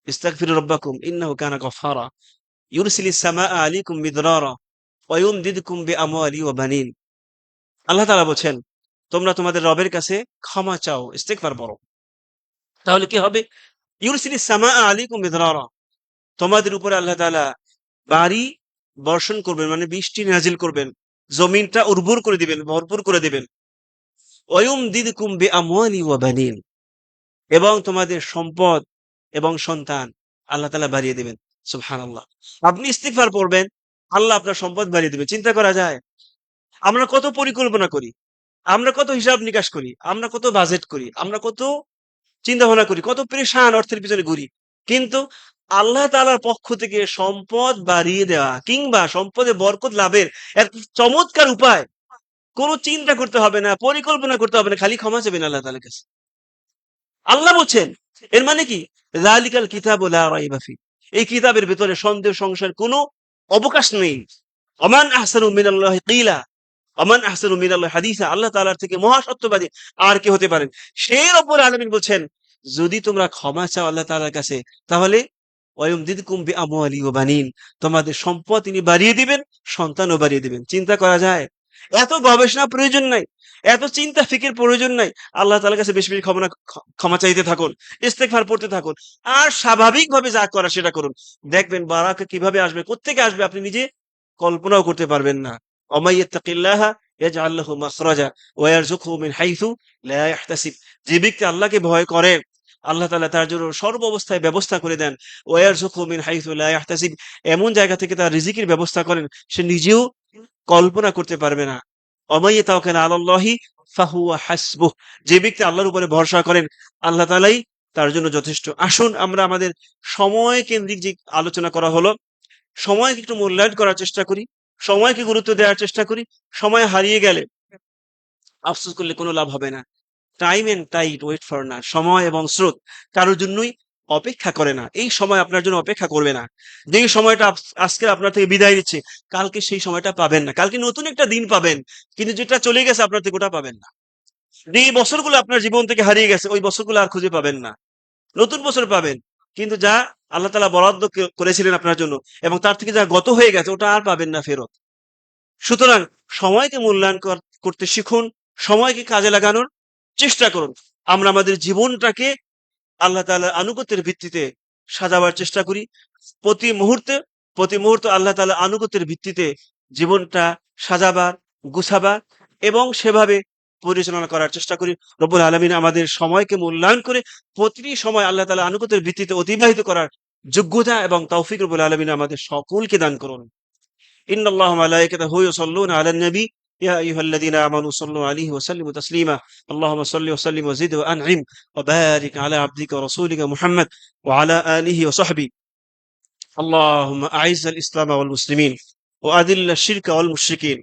ইস্তাগফিরু রাব্বাকুম ইন্নাহু কানা গফফারা ইউরসিলিস সামাআ আলাইকুম মিদরারা ওয়া ইউমদিদকুম বিআমওয়ালি ওয়া বানিন। আল্লাহ তাআলা বলছেন, তোমরা তোমাদের রবের কাছে ক্ষমা চাও, ইস্তেগফার পড়ো, তাহলে কি হবে? ইউরসিলিস সামাআ আলাইকুম মিদরারা, তোমাদের উপরে আল্লাহ তাআলা বাড়ি বর্ষণ করবেন, মানে বৃষ্টি নাজিল করবেন, জমিনটা উর্বর করে দিবেন, ভরপুর করে দিবেন। ওয়ায়ুমদিদকুম বিআমওয়ালি ওয়া বানিন, এবং তোমাদের সম্পদ এবং সন্তান আল্লাহ তাআলা বাড়িয়ে দিবেন। সুবহানাল্লাহ। আপনি ইস্তিগফার পড়বেন, আল্লাহ আপনার সম্পদ বাড়িয়ে দিবেন। চিন্তা করা যায়? আমরা কত পরিকল্পনা করি, আমরা কত হিসাব নিকাশ করি, আমরা কত বাজেট করি, আমরা কত চিন্তা ভাবনা করি, কত পেরেশান অর্থের পিছনে ঘুরি, কিন্তু আল্লাহ তাআলার পক্ষ থেকে সম্পদ বাড়িয়ে দেওয়া কিংবা সম্পদে বরকত লাভের এক চমৎকার উপায়। কোনো চিন্তা করতে হবে না, পরিকল্পনা করতে হবে না, খালি ক্ষমা চাবেন আল্লাহ তাআলার কাছে। আল্লাহ বলছেন, এর মানে কি? যালিকাল কিতাবু লা রাইবা ফি, এই কিতাবের ভিতরে সন্দেহ সংশয়ের কোনো অবকাশ নেই। ওমান আহসানু মিনাল্লাহি কিলা ওমান আহসানু মিনাল্লাহি হাদিসা, আল্লাহ তাআলার থেকে মহা সত্যবাদী আর কি হতে পারেন? সেই রব্বুল আলামিন বলছেন, যদি তোমরা ক্ষমা চাও আল্লাহ তাআলার কাছে, তাহলে ওয়ায়ুমদিদকুম বিআমওয়ালি ওয়া বানিন, তোমাদের সম্পদ তিনি বাড়িয়ে দিবেন, সন্তানও বাড়িয়ে দিবেন। চিন্তা করা যায়? এত গবেষণা প্রয়োজন নাই, এত চিন্তা ফিকির প্রয়োজন নাই। আল্লাহ তাআলার কাছে বেশি বেশি ক্ষমা চাইতে থাকুন, ইস্তেগফার পড়তে থাকুন, আর স্বাভাবিকভাবে যা করা সেটা করুন। দেখবেন বারাকা কিভাবে আসবে, কোত্থেকে আসবে আপনি নিজে কল্পনাও করতে পারবেন না। ومن يتق الله يجعل له مخرجا ويرزقه من حيث لا يحتسب। যে ব্যক্তি আল্লাহকে ভয় করে আল্লাহ তাআলা তার জন্য সর্ব অবস্থায় ব্যবস্থা করে দেন। ওয়ারযুকহু মিন হাইথু লা ইয়াহতাসিব, এমন জায়গা থেকে তার রিজিকের ব্যবস্থা করেন সে নিজেও কল্পনা করতে পারবে না। ওয়ামান ইয়াতাওয়াক্কাল আলাল্লাহি ফাহুয়া হাসবুহ, যে ব্যক্তি আল্লাহর উপরে ভরসা করেন আল্লাহ তাআলাই তার জন্য যথেষ্ট। আসুন আমরা আমাদের সময় কেন্দ্রিক যে আলোচনা করা হলো, সময়কে একটু মূল্যায়ন করার চেষ্টা করি, সময়কে গুরুত্ব দেওয়ার চেষ্টা করি। সময় হারিয়ে গেলে আফসোস করলে কোনো লাভ হবে না। Time and tide wait for না, সময় এবং স্রোত কারোর জন্যই অপেক্ষা করে না। এই সময় আপনার জন্য অপেক্ষা করবে না। যে সময়টা আজকে আপনার থেকে বিদায় নিচ্ছে, কালকে সেই সময়টা পাবেন না। কালকে নতুন একটা দিন পাবেন, কিন্তু যেটা চলে গেছে আপনার থেকে ওটা পাবেন না। যে বছরগুলো আপনার জীবন থেকে হারিয়ে গেছে ওই বছরগুলো আর খুঁজে পাবেন না। নতুন বছর পাবেন, কিন্তু যা আল্লাহ তাআলা বরাদ্দ করেছিলেন আপনার জন্য এবং তার থেকে যা গত হয়ে গেছে ওটা আর পাবেন না ফেরত। সুতরাং সময়কে মূল্যায়ন করতে শিখুন, সময়কে কাজে লাগানোর চেষ্টা করুন। আমরা আমাদের জীবনটাকে আল্লাহ তাআলার আনুগত্যের ভিত্তিতে সাজাবার চেষ্টা করি। প্রতি মুহূর্তে প্রতি মুহূর্ত আল্লাহ তাআলার আনুগত্যের ভিত্তিতে জীবনটা সাজাবার, গুছাবার এবং সেভাবে পরিচালনা করার চেষ্টা করি। রব্বুল আলামিন আমাদের সময়কে মূল্যায়ন করে প্রতিটি সময় আল্লাহ তাআলার আনুগত্যের ভিত্তিতে অতিবাহিত করার যোগ্যতা এবং তৌফিক রব্বুল আলামিন আমাদের সকলকে দান করুন। ইন্নাল্লাহা ওয়া মালাইকাতাহু ইউসাল্লুনা আলান নবী ইয়া আইয়ুহাল্লাযীনা আমানু সাল্লু আলাইহি ওয়া সাল্লিমু তাসলিমা আল্লাহুম্মা সাল্লি ওয়া সাল্লিম ওয়া জিদ ওয়া আন'im ওয়া বারিক আলা আবদিকা ওয়া রাসূলিকা মুহাম্মদ ওয়া আলা আলিহি ওয়া সাহবিহি। আল্লাহুম্মা আ'iজ্জাল ইসলাম ওয়াল মুসলিমিন ওয়া আযিল্লাশ শিরকা ওয়াল মুশরিকিন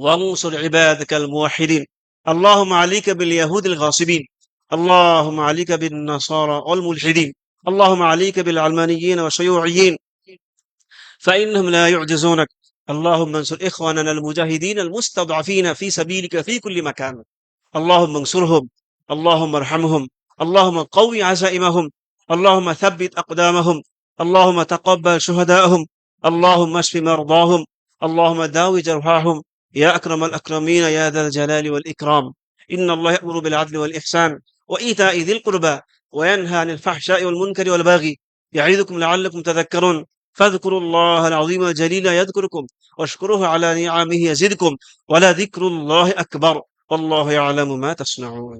وانصر عبادك الموحدين. اللهم عليك باليهود الغاصبين، اللهم عليك بالنصارى والملحدين، اللهم عليك بالعلمانيين والشيوعيين فإنهم لا يعجزونك. اللهم انصر إخواننا المجاهدين المستضعفين في سبيلك في كل مكان، اللهم انصرهم، اللهم ارحمهم، اللهم قوي عزائمهم، اللهم ثبت أقدامهم، اللهم تقبل شهداءهم، اللهم اشف مرضاهم، اللهم داوي جرحاهم يا أكرم الأكرمين يا ذا الجلال والإكرام. إن الله يأمر بالعدل والإحسان وإيتاء ذي القربى وينهى عن الفحشاء والمنكر والبغي يعظكم لعلكم تذكرون. فاذكروا الله العظيم الجليل يذكركم واشكروه على نعمه يزدكم ولذكر الله أكبر والله يعلم ما تصنعون.